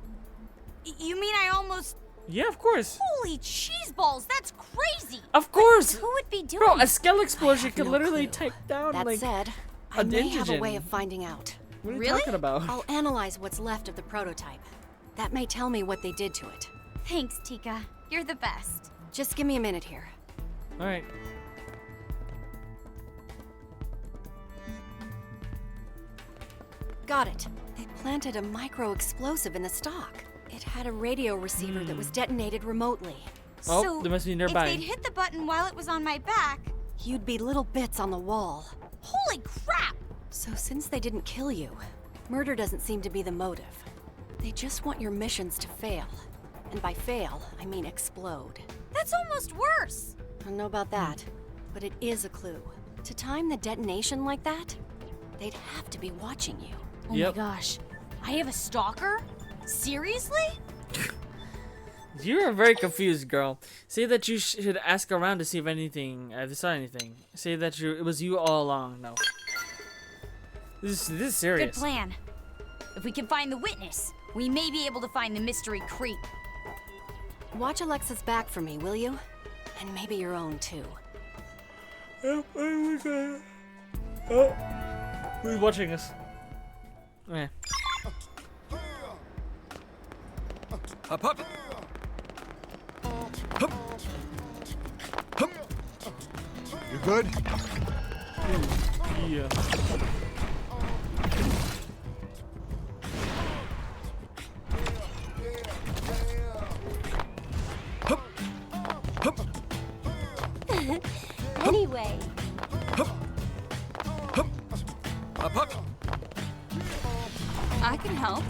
S4: You mean I almost...
S1: Yeah, of course.
S4: Holy cheese balls, that's crazy!
S1: Of course.
S4: Who would be doing
S1: Bro, a Skell explosion
S8: have
S1: could
S8: no
S1: literally
S8: clue.
S1: take down
S8: That
S1: like.
S8: said, I
S1: an
S8: may have a way
S1: indigen.
S8: of finding out.
S1: What are you
S4: Really?
S1: talking about?
S8: I'll analyze what's left of the prototype. That may tell me what they did to it.
S4: Thanks, Tika. You're the best.
S8: Just give me a minute here.
S1: All right.
S8: Got it. They planted a micro-explosive in the stock. It had a radio receiver that was detonated remotely.
S1: Oh,
S4: So,
S1: they must be nearby.
S4: if they'd hit the button while it was on my back...
S8: You'd be little bits on the wall.
S4: Holy crap!
S8: So since they didn't kill you, murder doesn't seem to be the motive. They just want your missions to fail. And by fail, I mean explode.
S4: That's almost worse!
S8: I don't know about that, but it is a clue. To time the detonation like that, they'd have to be watching you.
S4: Oh my gosh. I have a stalker? Seriously?
S1: You're very confused, girl. Say that you should ask around to see if anything, if they saw anything. Say that it was you all along. No. This is serious.
S4: Good plan. If we can find the witness, we may be able to find the mystery creep.
S8: Watch Alexa's back for me, will you? And maybe your own, too.
S1: Oh, who's watching us? Yeah.
S5: Up, up. Hup. Hup. You good?
S1: Yeah.
S5: Hup. Hup.
S7: Anyway.
S5: Hup. Hup. Up, up.
S9: I can help.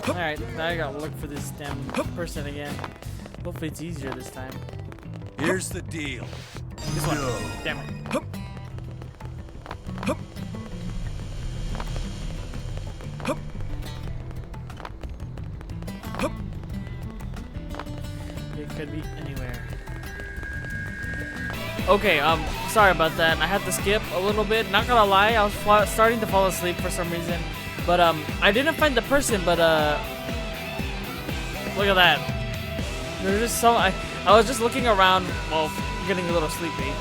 S1: Alright, now I gotta look for this damn person again. Hopefully it's easier this time.
S6: Here's the deal.
S1: This one. Damn it.
S5: Hup. Hup. Hup. Hup.
S1: It could be anywhere. Okay, sorry about that. I had to skip a little bit. Not gonna lie, I was starting to fall asleep for some reason. But, I didn't find the person, but, look at that. There's just so, I was just looking around, well, getting a little sleepy.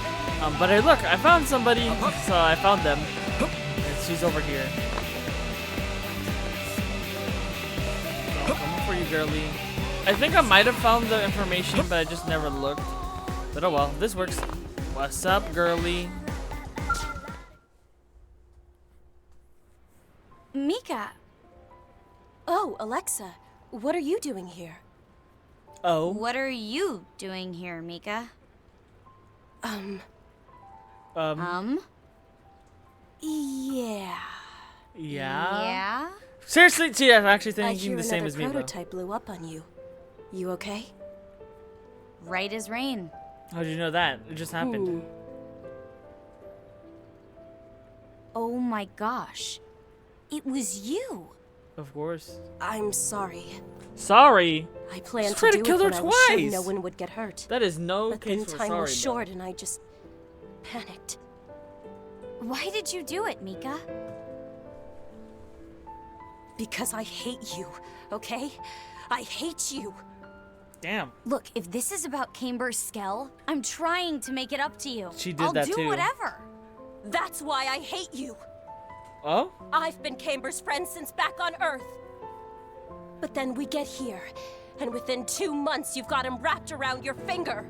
S1: But I found somebody, so I found them. And she's over here. So, coming for you, girly. I think I might have found the information, but I just never looked. But oh well, this works. What's up, girly?
S4: Mika.
S7: Oh, Alexa. What are you doing here?
S1: Oh.
S4: What are you doing here, Mika?
S7: Yeah.
S1: Yeah?
S4: Yeah?
S1: Seriously? See, I'm actually
S7: I
S1: thinking
S7: hear
S1: the same
S7: another
S1: as me, bro.
S7: prototype blew up on you. You okay?
S4: Right as rain.
S1: How'd you know that? It just happened.
S4: Oh my gosh. It was you.
S1: Of course.
S7: I'm sorry.
S1: Sorry?
S7: I planned
S1: Just
S7: to
S1: tried to
S7: do
S1: kill
S7: it
S1: her
S7: when I was sure
S1: twice.
S7: no one would get hurt.
S1: That is no
S7: But then
S1: case for
S7: time
S1: sorry,
S7: was
S1: bro.
S7: short and I just panicked.
S4: Why did you do it, Mika?
S7: Because I hate you, okay? I hate you.
S1: Damn.
S4: Look, if this is about Camber's Skell, I'm trying to make it up to you.
S1: She did
S4: I'll
S1: that
S4: do
S1: too.
S4: whatever.
S7: That's why I hate you.
S1: Oh?
S7: I've been Camber's friend since back on Earth. But then we get here, and within 2 months you've got him wrapped around your finger.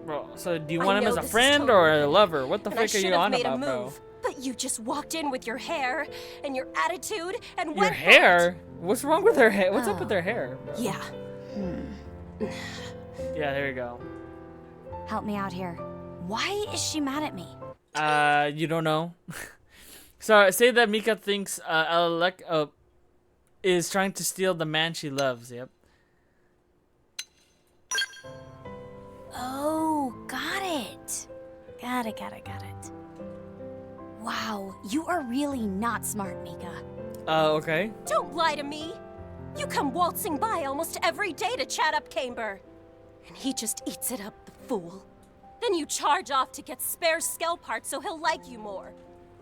S1: Bro, so do you
S7: I
S1: want him
S7: know
S1: as a
S7: this is
S1: friend
S7: totally
S1: or a lover? What the
S7: And I
S1: frick are
S7: should
S1: you
S7: have
S1: on
S7: made a
S1: about, bro?
S7: move, but you just walked in with your hair and your attitude and
S1: Your
S7: went
S1: hair? What's wrong with her hair? What's up with her hair? Bro?
S7: Yeah.
S1: Yeah, there you go.
S4: Help me out here. Why is she mad at me?
S1: You don't know. So say that Mika thinks Alec is trying to steal the man she loves. Yep.
S4: Oh, got it. Got it. Wow, you are really not smart, Mika.
S1: Okay.
S7: Don't lie to me. You come waltzing by almost every day to chat up Camber. And he just eats it up, the fool. Then you charge off to get spare Skell parts so he'll like you more.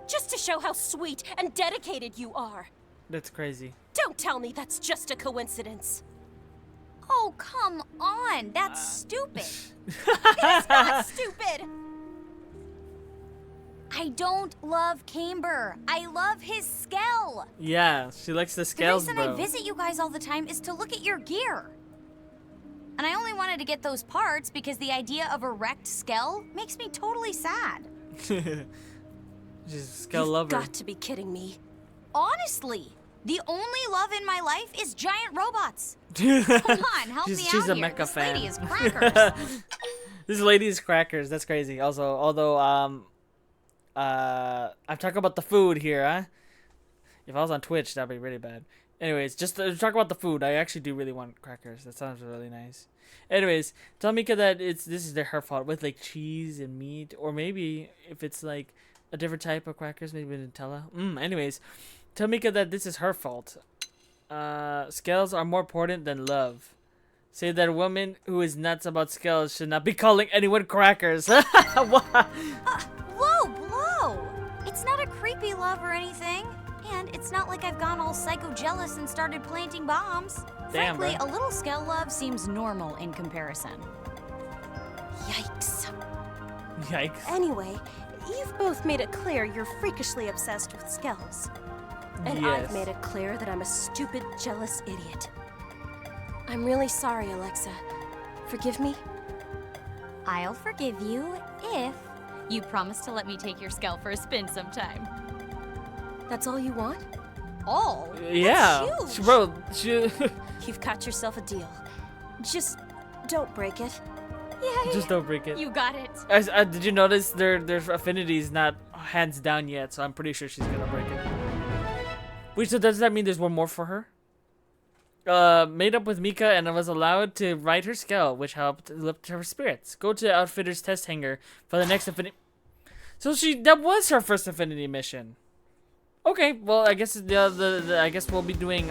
S7: Just to show how sweet and dedicated you are.
S1: That's crazy.
S7: Don't tell me that's just a coincidence.
S4: Oh, come on. That's stupid.
S7: It's not stupid.
S4: I don't love Camber. I love his Skell.
S1: Yeah, she likes the
S4: The
S1: scales,
S4: reason
S1: bro.
S4: I visit you guys all the time is to look at your gear. And I only wanted to get those parts because the idea of a wrecked Skell makes me totally sad.
S1: Just Skell
S7: You've
S1: lover.
S7: got to be kidding me.
S4: Honestly, the only love in my life is giant robots. Come on, help me
S1: She's
S4: out
S1: a
S4: here.
S1: mecha
S4: This
S1: fan.
S4: lady is crackers.
S1: This lady is crackers. That's crazy. Also, although I'm talking about the food here, huh? If I was on Twitch, that'd be really bad. Anyways, just to talk about the food. I actually do really want crackers. That sounds really nice. Anyways, tell Mika that this is her fault with like cheese and meat, or maybe if it's like a different type of crackers, maybe Nutella. Anyways, tell Mika that this is her fault. Skells are more important than love. Say that a woman who is nuts about Skells should not be calling anyone crackers. What?
S4: Whoa, blow! It's not a creepy love or anything. And it's not like I've gone all psycho-jealous and started planting bombs.
S1: Damn,
S4: Frankly,
S1: bro.
S4: a little Skell love seems normal in comparison.
S7: Yikes.
S1: Yikes.
S7: Anyway, you've both made it clear you're freakishly obsessed with Skells. And
S1: Yes.
S7: I've made it clear that I'm a stupid, jealous idiot. I'm really sorry, Alexa. Forgive me?
S4: I'll forgive you if you promise to let me take your Skell for a spin sometime.
S7: That's all you want?
S4: All?
S1: Yeah.
S7: That's huge.
S1: Bro,
S7: You've got yourself a deal. Just don't break it.
S4: Yay!
S1: just don't break it.
S4: You got it.
S1: Did you notice their affinity is not hands down yet, so I'm pretty sure she's gonna break it. Wait, so does that mean there's one more for her? Made up with Mika and was allowed to ride her Skell, which helped lift her spirits. Go to Outfitter's test hangar for the next Affinity. So that was her first Affinity mission. Okay, well I guess I guess we'll be doing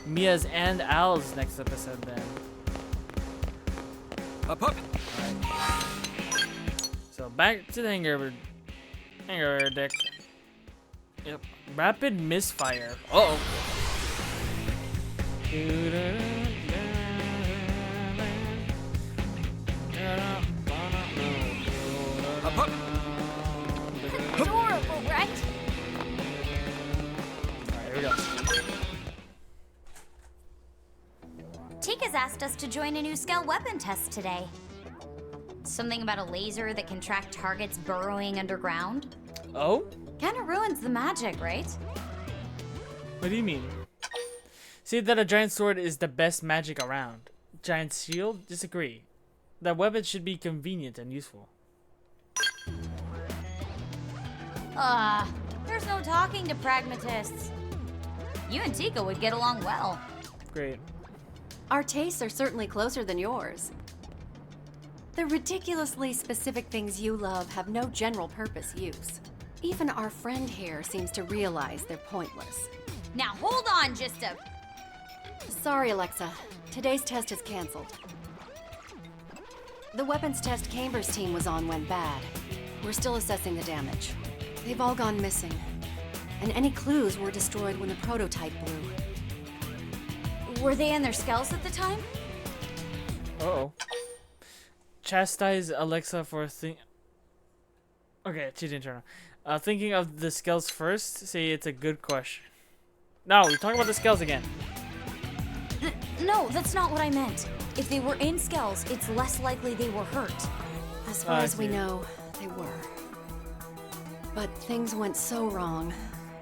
S1: Mia's and Al's next episode then.
S5: Up.
S1: So back to the hangar deck. Yep. Rapid misfire. Uh-oh.
S5: Up.
S4: Adorable, right?
S1: Alright, here we go.
S4: Tika's asked us to join a new Skell weapon test today. Something about a laser that can track targets burrowing underground.
S1: Oh?
S4: Kinda ruins the magic, right?
S1: What do you mean? See that a giant sword is the best magic around. Giant shield? Disagree. That weapon should be convenient and useful.
S4: There's no talking to pragmatists. You and Tika would get along well.
S1: Great.
S8: Our tastes are certainly closer than yours. The ridiculously specific things you love have no general purpose use. Even our friend here seems to realize they're pointless.
S4: Now hold on just a...
S8: Sorry, Alexa. Today's test is canceled. The weapons test Camber's team was on went bad. We're still assessing the damage. They've all gone missing. And any clues were destroyed when the prototype blew.
S4: Were they in their Skells at the time?
S1: Uh-oh. Chastise Alexa for Okay, she didn't turn on. Thinking of the Skells first, say it's a good question. No, we're talking about the Skells again.
S4: No, that's not what I meant. If they were in Skells, it's less likely they were hurt.
S8: As far
S1: I
S8: as we
S1: see.
S8: know, they were. But things went so wrong,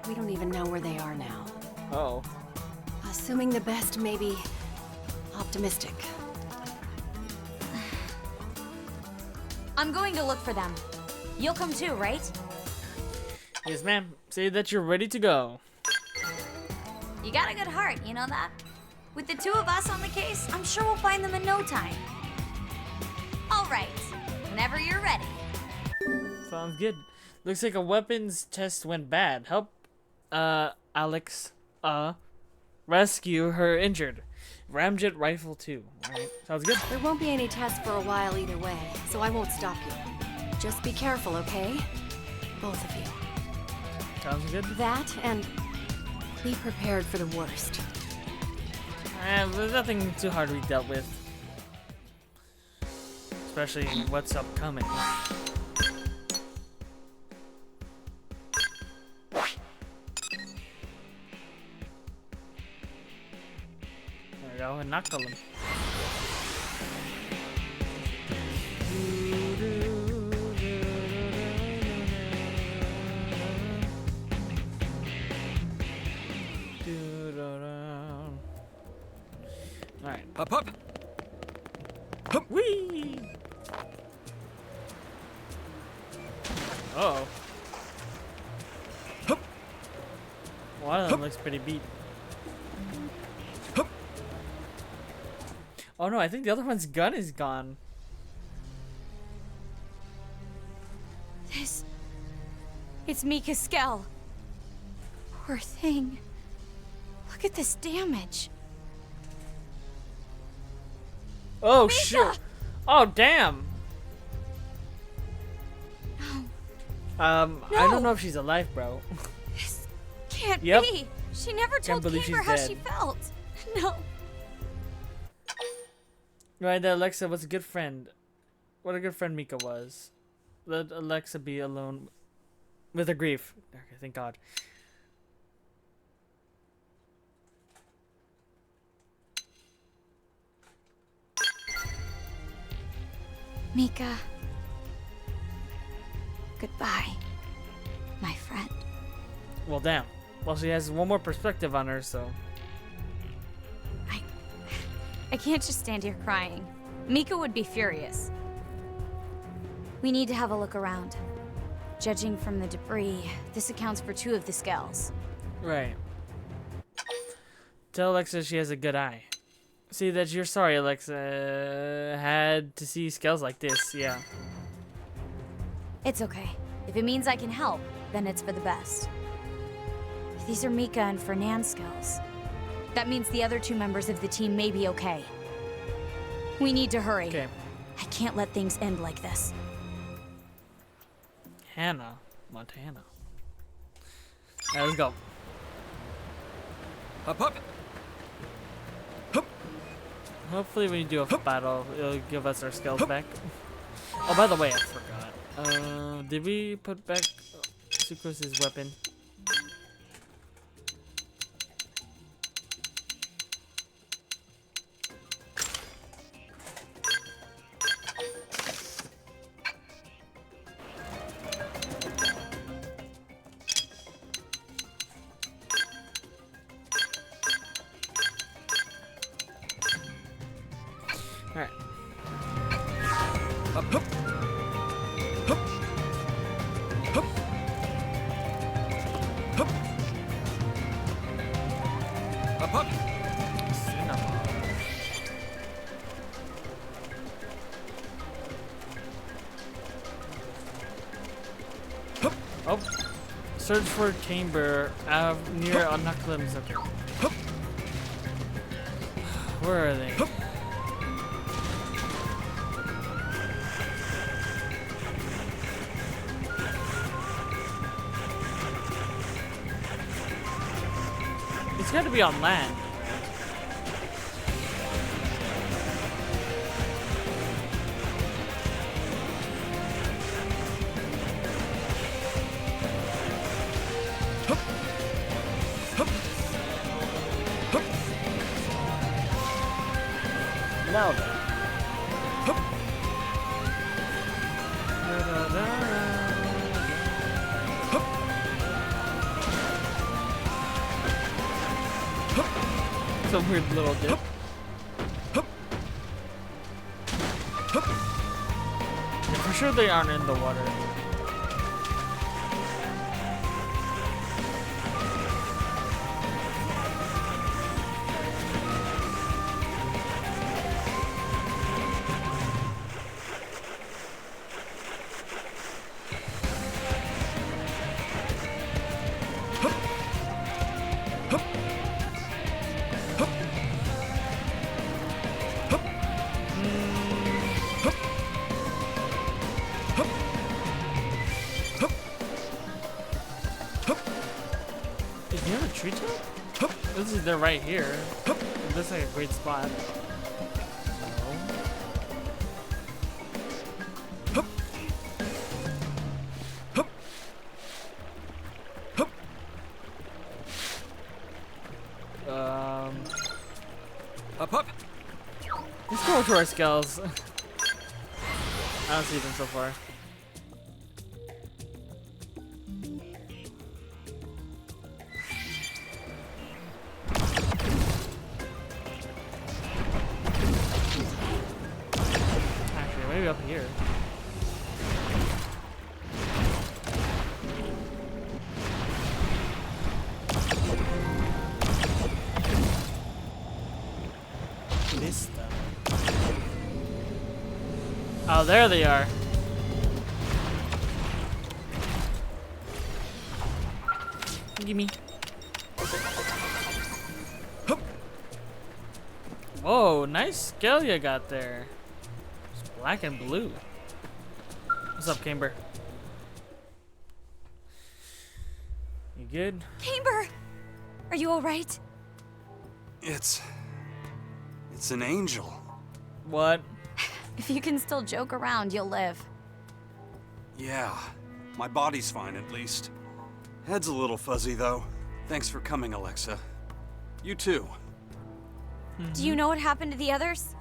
S8: we don't even know where they are now.
S1: Uh-oh.
S8: Assuming the best, maybe optimistic.
S4: I'm going to look for them. You'll come too, right?
S1: Yes, ma'am. Say that you're ready to go.
S4: You got a good heart, you know that? With the two of us on the case, I'm sure we'll find them in no time. All right, whenever you're ready.
S1: Sounds good. Looks like a weapons test went bad. Help, Alex, rescue her injured. Ramjet rifle too. Alright, sounds good.
S8: There won't be any tests for a while either way, so I won't stop you. Just be careful, okay? Both of you.
S1: Sounds good.
S8: That, and be prepared for the worst.
S1: There's nothing too hard we dealt with. Especially what's upcoming. There we go, and knuckle him. Alright.
S5: Up, up.
S1: Whee! Uh-oh. One of them looks pretty beat. Oh no, I think the other one's gun is gone.
S4: It's Mika Skell. Poor thing. Look at this damage.
S1: Oh
S4: Mika!
S1: shoot! Oh damn! I don't know if she's alive, bro.
S4: This can't
S1: Yep.
S4: be. She never told
S1: believe
S4: Camber
S1: she's
S4: how
S1: dead.
S4: she felt. No.
S1: Right, that Alexa was a good friend. What a good friend Mika was. Let Alexa be alone with her grief. Okay, thank God.
S4: Mika. Goodbye, my friend.
S1: Well, damn. Well, she has one more perspective on her, so.
S4: I can't just stand here crying. Mika would be furious. We need to have a look around. Judging from the debris, this accounts for 2 of the Skells.
S1: Right. Tell Alexa she has a good eye. See that you're sorry, Alexa. Had to see Skells like this, yeah.
S4: It's okay. If it means I can help, then it's for the best. These are Mika and Fernand's Skells. That means the other 2 members of the team may be okay. We need to hurry.
S1: Okay.
S4: I can't let things end like this.
S1: Hannah. Montana. Alright, let's go.
S5: Up, up.
S1: Hopefully when you do a battle, it'll give us our skills back. Oh, by the way, I forgot. Did we put back Sucrose's weapon? Alright.
S5: Up, up. Up. Up. Up. Up, up.
S1: Oh. Search for chamber near Knucklims. Okay. Where are they? It's got to be on land. Now then. Some weird little dip. Yeah, for sure they aren't in the water. Is he on a treetop? This is they're right here. It looks like a great spot.
S5: Up, up.
S1: Let's go to our skulls. I don't see them so far. up here. Lista. Oh, there they are. Gimme. Whoa, nice Skell you got there. It's black and blue. What's up, Camber? You good?
S4: Camber! Are you alright?
S6: It's an angel.
S1: What?
S4: If you can still joke around, you'll live.
S6: Yeah, my body's fine at least. Head's a little fuzzy though. Thanks for coming, Alexa. You too.
S4: Do you know what happened to the others?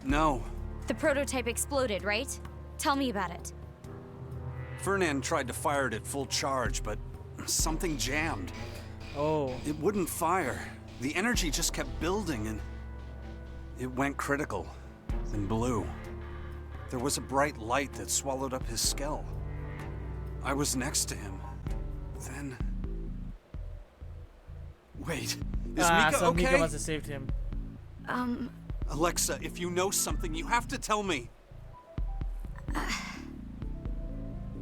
S6: No.
S4: The prototype exploded, right? Tell me about it.
S6: Fernand tried to fire it at full charge, but something jammed.
S1: Oh.
S6: It wouldn't fire. The energy just kept building and it went critical, then blew. There was a bright light that swallowed up his Skell. I was next to him. Then... Wait, is Mika
S1: so
S6: okay?
S1: Mika must have saved him.
S6: Alexa, if you know something, you have to tell me.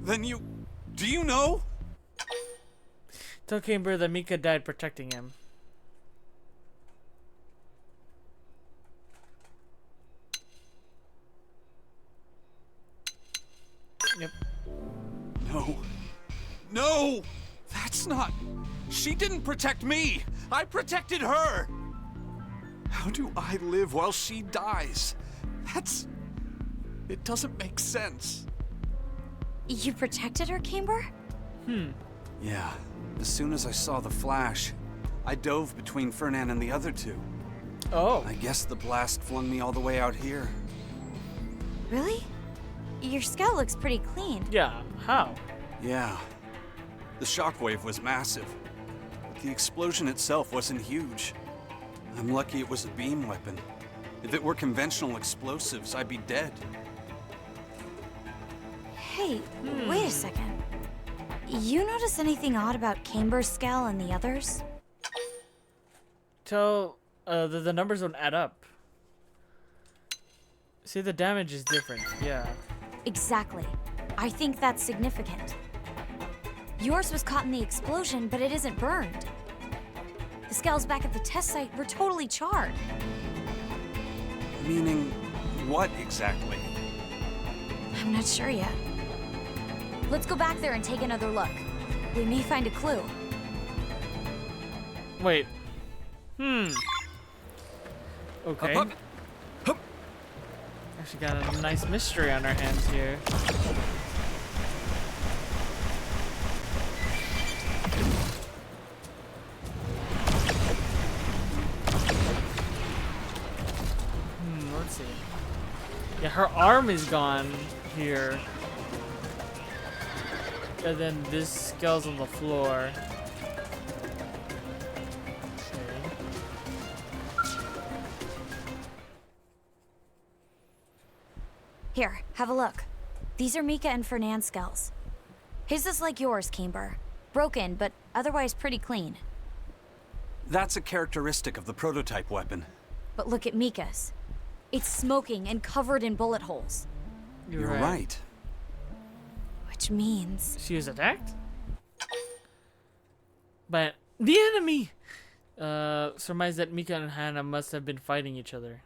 S6: Then do you know?
S1: Tell Camber that Mika died protecting him. Yep.
S6: No. No! That's not... She didn't protect me! I protected her! How do I live while she dies? It doesn't make sense.
S4: You protected her, Camber?
S6: Yeah. As soon as I saw the flash, I dove between Fernand and the other two.
S1: Oh.
S6: I guess the blast flung me all the way out here.
S4: Really? Your Skell looks pretty clean.
S1: Yeah, how?
S6: Yeah. The shockwave was massive. But the explosion itself wasn't huge. I'm lucky it was a beam weapon. If it were conventional explosives, I'd be dead.
S4: Hey, wait a second. You notice anything odd about Camber's Skell and the others?
S1: Tell the numbers don't add up. See, the damage is different. Yeah.
S4: Exactly. I think that's significant. Yours was caught in the explosion, but it isn't burned. The Skells back at the test site were totally charred.
S6: Meaning what exactly?
S4: I'm not sure yet. Let's go back there and take another look. We may find a clue.
S1: Wait. Okay.
S5: Up. Hup.
S1: Actually got a nice mystery on our hands here. Let's see. Yeah, her arm is gone here. And then this Skell's on the floor.
S4: Here, have a look. These are Mika and Fernand's Skells. His is like yours, Camber. Broken, but otherwise pretty clean.
S6: That's a characteristic of the prototype weapon.
S4: But look at Mika's. It's smoking and covered in bullet holes.
S6: You're right.
S4: Which means...
S1: She was attacked? But the enemy! Surmise that Mika and Hannah must have been fighting each other.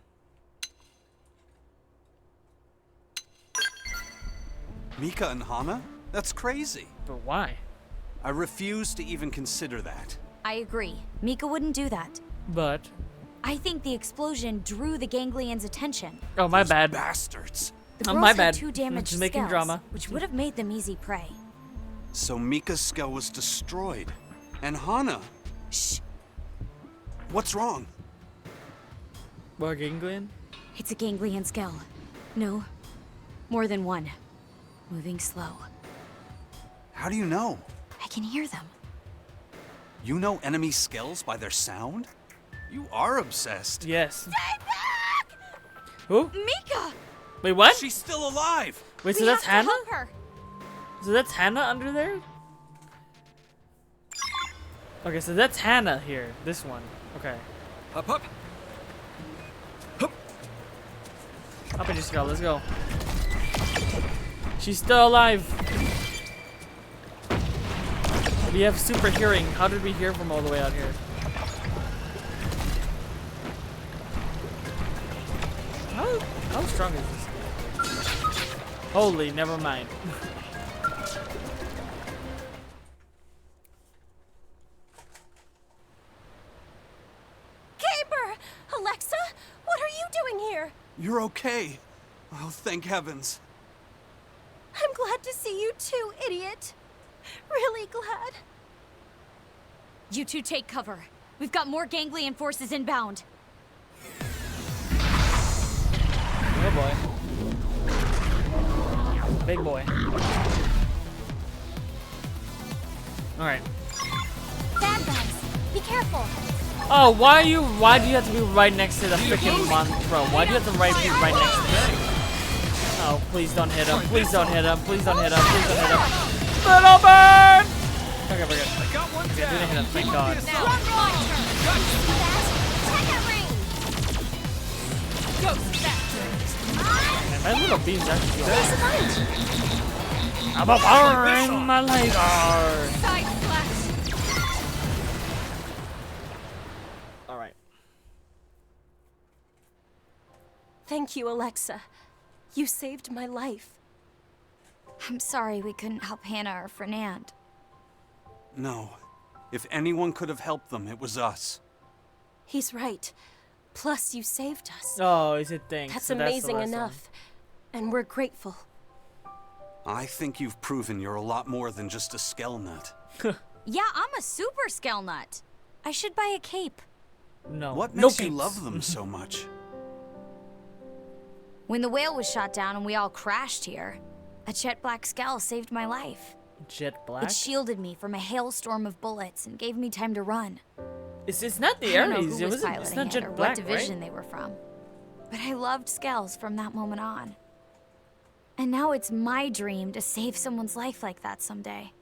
S6: Mika and Hana? That's crazy.
S1: But why?
S6: I refuse to even consider that.
S4: I agree. Mika wouldn't do that.
S1: But...
S4: I think the explosion drew the ganglions' attention.
S1: Oh, my bad.
S6: Bastards.
S4: The girls
S1: my
S4: had
S1: bad.
S4: two damaged
S1: Just making
S4: Skells,
S1: drama.
S4: which would have made them easy prey.
S6: So Mika's Skell was destroyed. And Hana?
S4: Shh.
S6: What's wrong?
S1: More ganglion?
S4: It's a ganglion Skell. No, more than one. Moving slow.
S6: How do you know?
S4: I can hear them.
S6: You know enemy Skells by their sound? You are obsessed.
S1: Yes.
S4: Stay back!
S1: Who?
S4: Mika!
S1: Wait, what?
S6: She's still alive.
S1: Wait, so
S9: We
S1: that's
S9: have to
S1: Hannah?
S9: help her.
S1: So that's Hannah under there? Okay, so that's Hannah here. This one. Okay.
S5: Up, up. Hup.
S1: Up and just go. Let's go. She's still alive. We have super hearing. How did we hear from all the way out here? How strong is this? Holy, never mind.
S7: Camber! Alexa, what are you doing here?
S6: You're okay. Oh, thank heavens.
S7: I'm glad to see you too, idiot. Really glad.
S9: You two take cover. We've got more ganglion forces inbound.
S1: Oh boy. Big boy. Alright.
S10: Bad guys, be careful.
S1: Oh, why do you have to be right next to the freaking one, bro? Why do you have to be right next to him? Oh, please don't hit him. Please don't hit him. Please don't hit him. Please don't hit him. Little bird! Okay, we're good.
S5: I got one
S1: Okay,
S5: down.
S1: didn't hit him, thank God. Man, my little beams actually go off. I'm a burn my laser!
S9: Side slash.
S1: Alright.
S7: Thank you, Alexa. You saved my life.
S4: I'm sorry we couldn't help Hannah or Fernand.
S6: No. If anyone could have helped them, it was us.
S7: He's right. Plus, you saved us.
S1: Oh, is it thanks?
S7: That's
S1: So the
S7: amazing
S1: last one.
S7: enough. And we're grateful.
S6: I think you've proven you're a lot more than just a Skell nut.
S4: Yeah, I'm a super Skell nut. I should buy a cape.
S1: No.
S6: What
S1: No
S6: makes you
S1: capes.
S6: love them so much?
S4: When the whale was shot down and we all crashed here, a jet black Skell saved my life.
S1: Jet black?
S4: It shielded me from a hailstorm of bullets and gave me time to run.
S1: It's not the
S4: I don't know
S1: Ares.
S4: who was
S1: It's
S4: piloting
S1: not
S4: it
S1: Jet
S4: or
S1: Black,
S4: what division
S1: right?
S4: they were from. But I loved Skells from that moment on. And now it's my dream to save someone's life like that someday.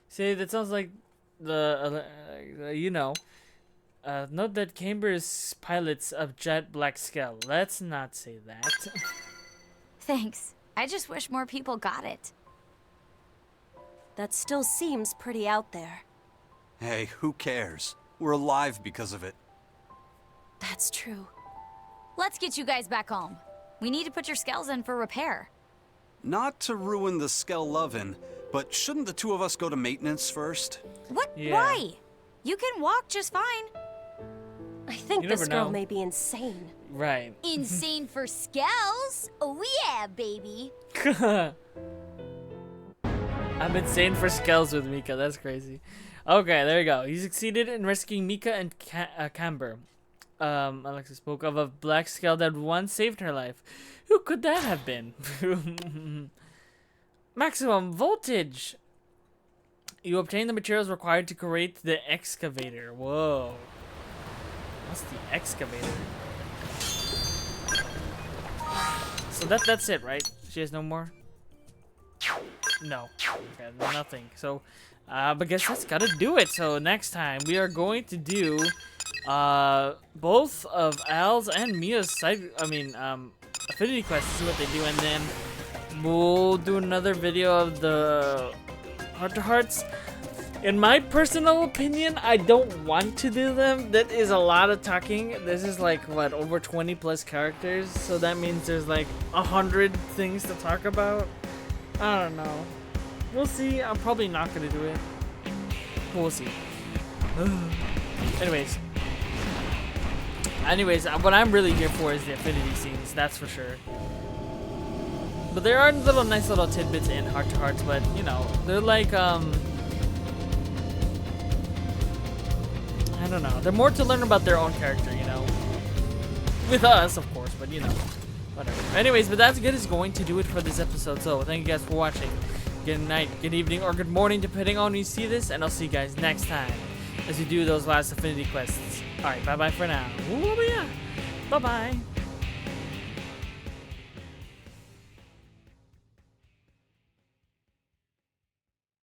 S1: See, that sounds like the, note that Camber's pilots of Jet Black Skell. Let's not say that.
S4: Thanks. I just wish more people got it.
S7: That still seems pretty out there.
S6: Hey, who cares? We're alive because of it.
S7: That's true.
S4: Let's get you guys back home. We need to put your Skells in for repair.
S6: Not to ruin the Skell lovin', but shouldn't the two of us go to maintenance first?
S4: What?
S1: Yeah.
S4: Why? You can walk just fine.
S7: I think
S1: You
S7: this
S1: never
S7: girl
S1: know.
S7: may be insane.
S1: Right.
S10: Insane for Skells? Oh yeah, baby.
S1: I'm insane for Skells with Mika. That's crazy. Okay, there you go. You succeeded in rescuing Mika and Camber. Alexa spoke of a black Skell that once saved her life. Who could that have been? Maximum voltage. You obtain the materials required to create the excavator. Whoa. What's the excavator? So that's it, right? She has no more? No. Okay, nothing. So, but guess that's gotta do it. So next time we are going to do both of Al's and Mia's affinity quests to see what they do, and then we'll do another video of the heart-to-hearts. In my personal opinion, I don't want to do them. That is a lot of talking. This is like, what, over 20 plus characters? So that means there's like 100 things to talk about. I don't know. We'll see. I'm probably not going to do it. We'll see. Anyways, what I'm really here for is the affinity scenes, that's for sure. But there are nice little tidbits in Heart to Hearts, but you know, they're like I don't know. They're more to learn about their own character, you know. With us, of course, but you know, whatever. Anyways, but that's good is going to do it for this episode. So thank you guys for watching. Good night, good evening, or good morning, depending on when you see this, and I'll see you guys next time as we do those last affinity quests. Alright, bye-bye for now. Ooh, yeah. Bye-bye.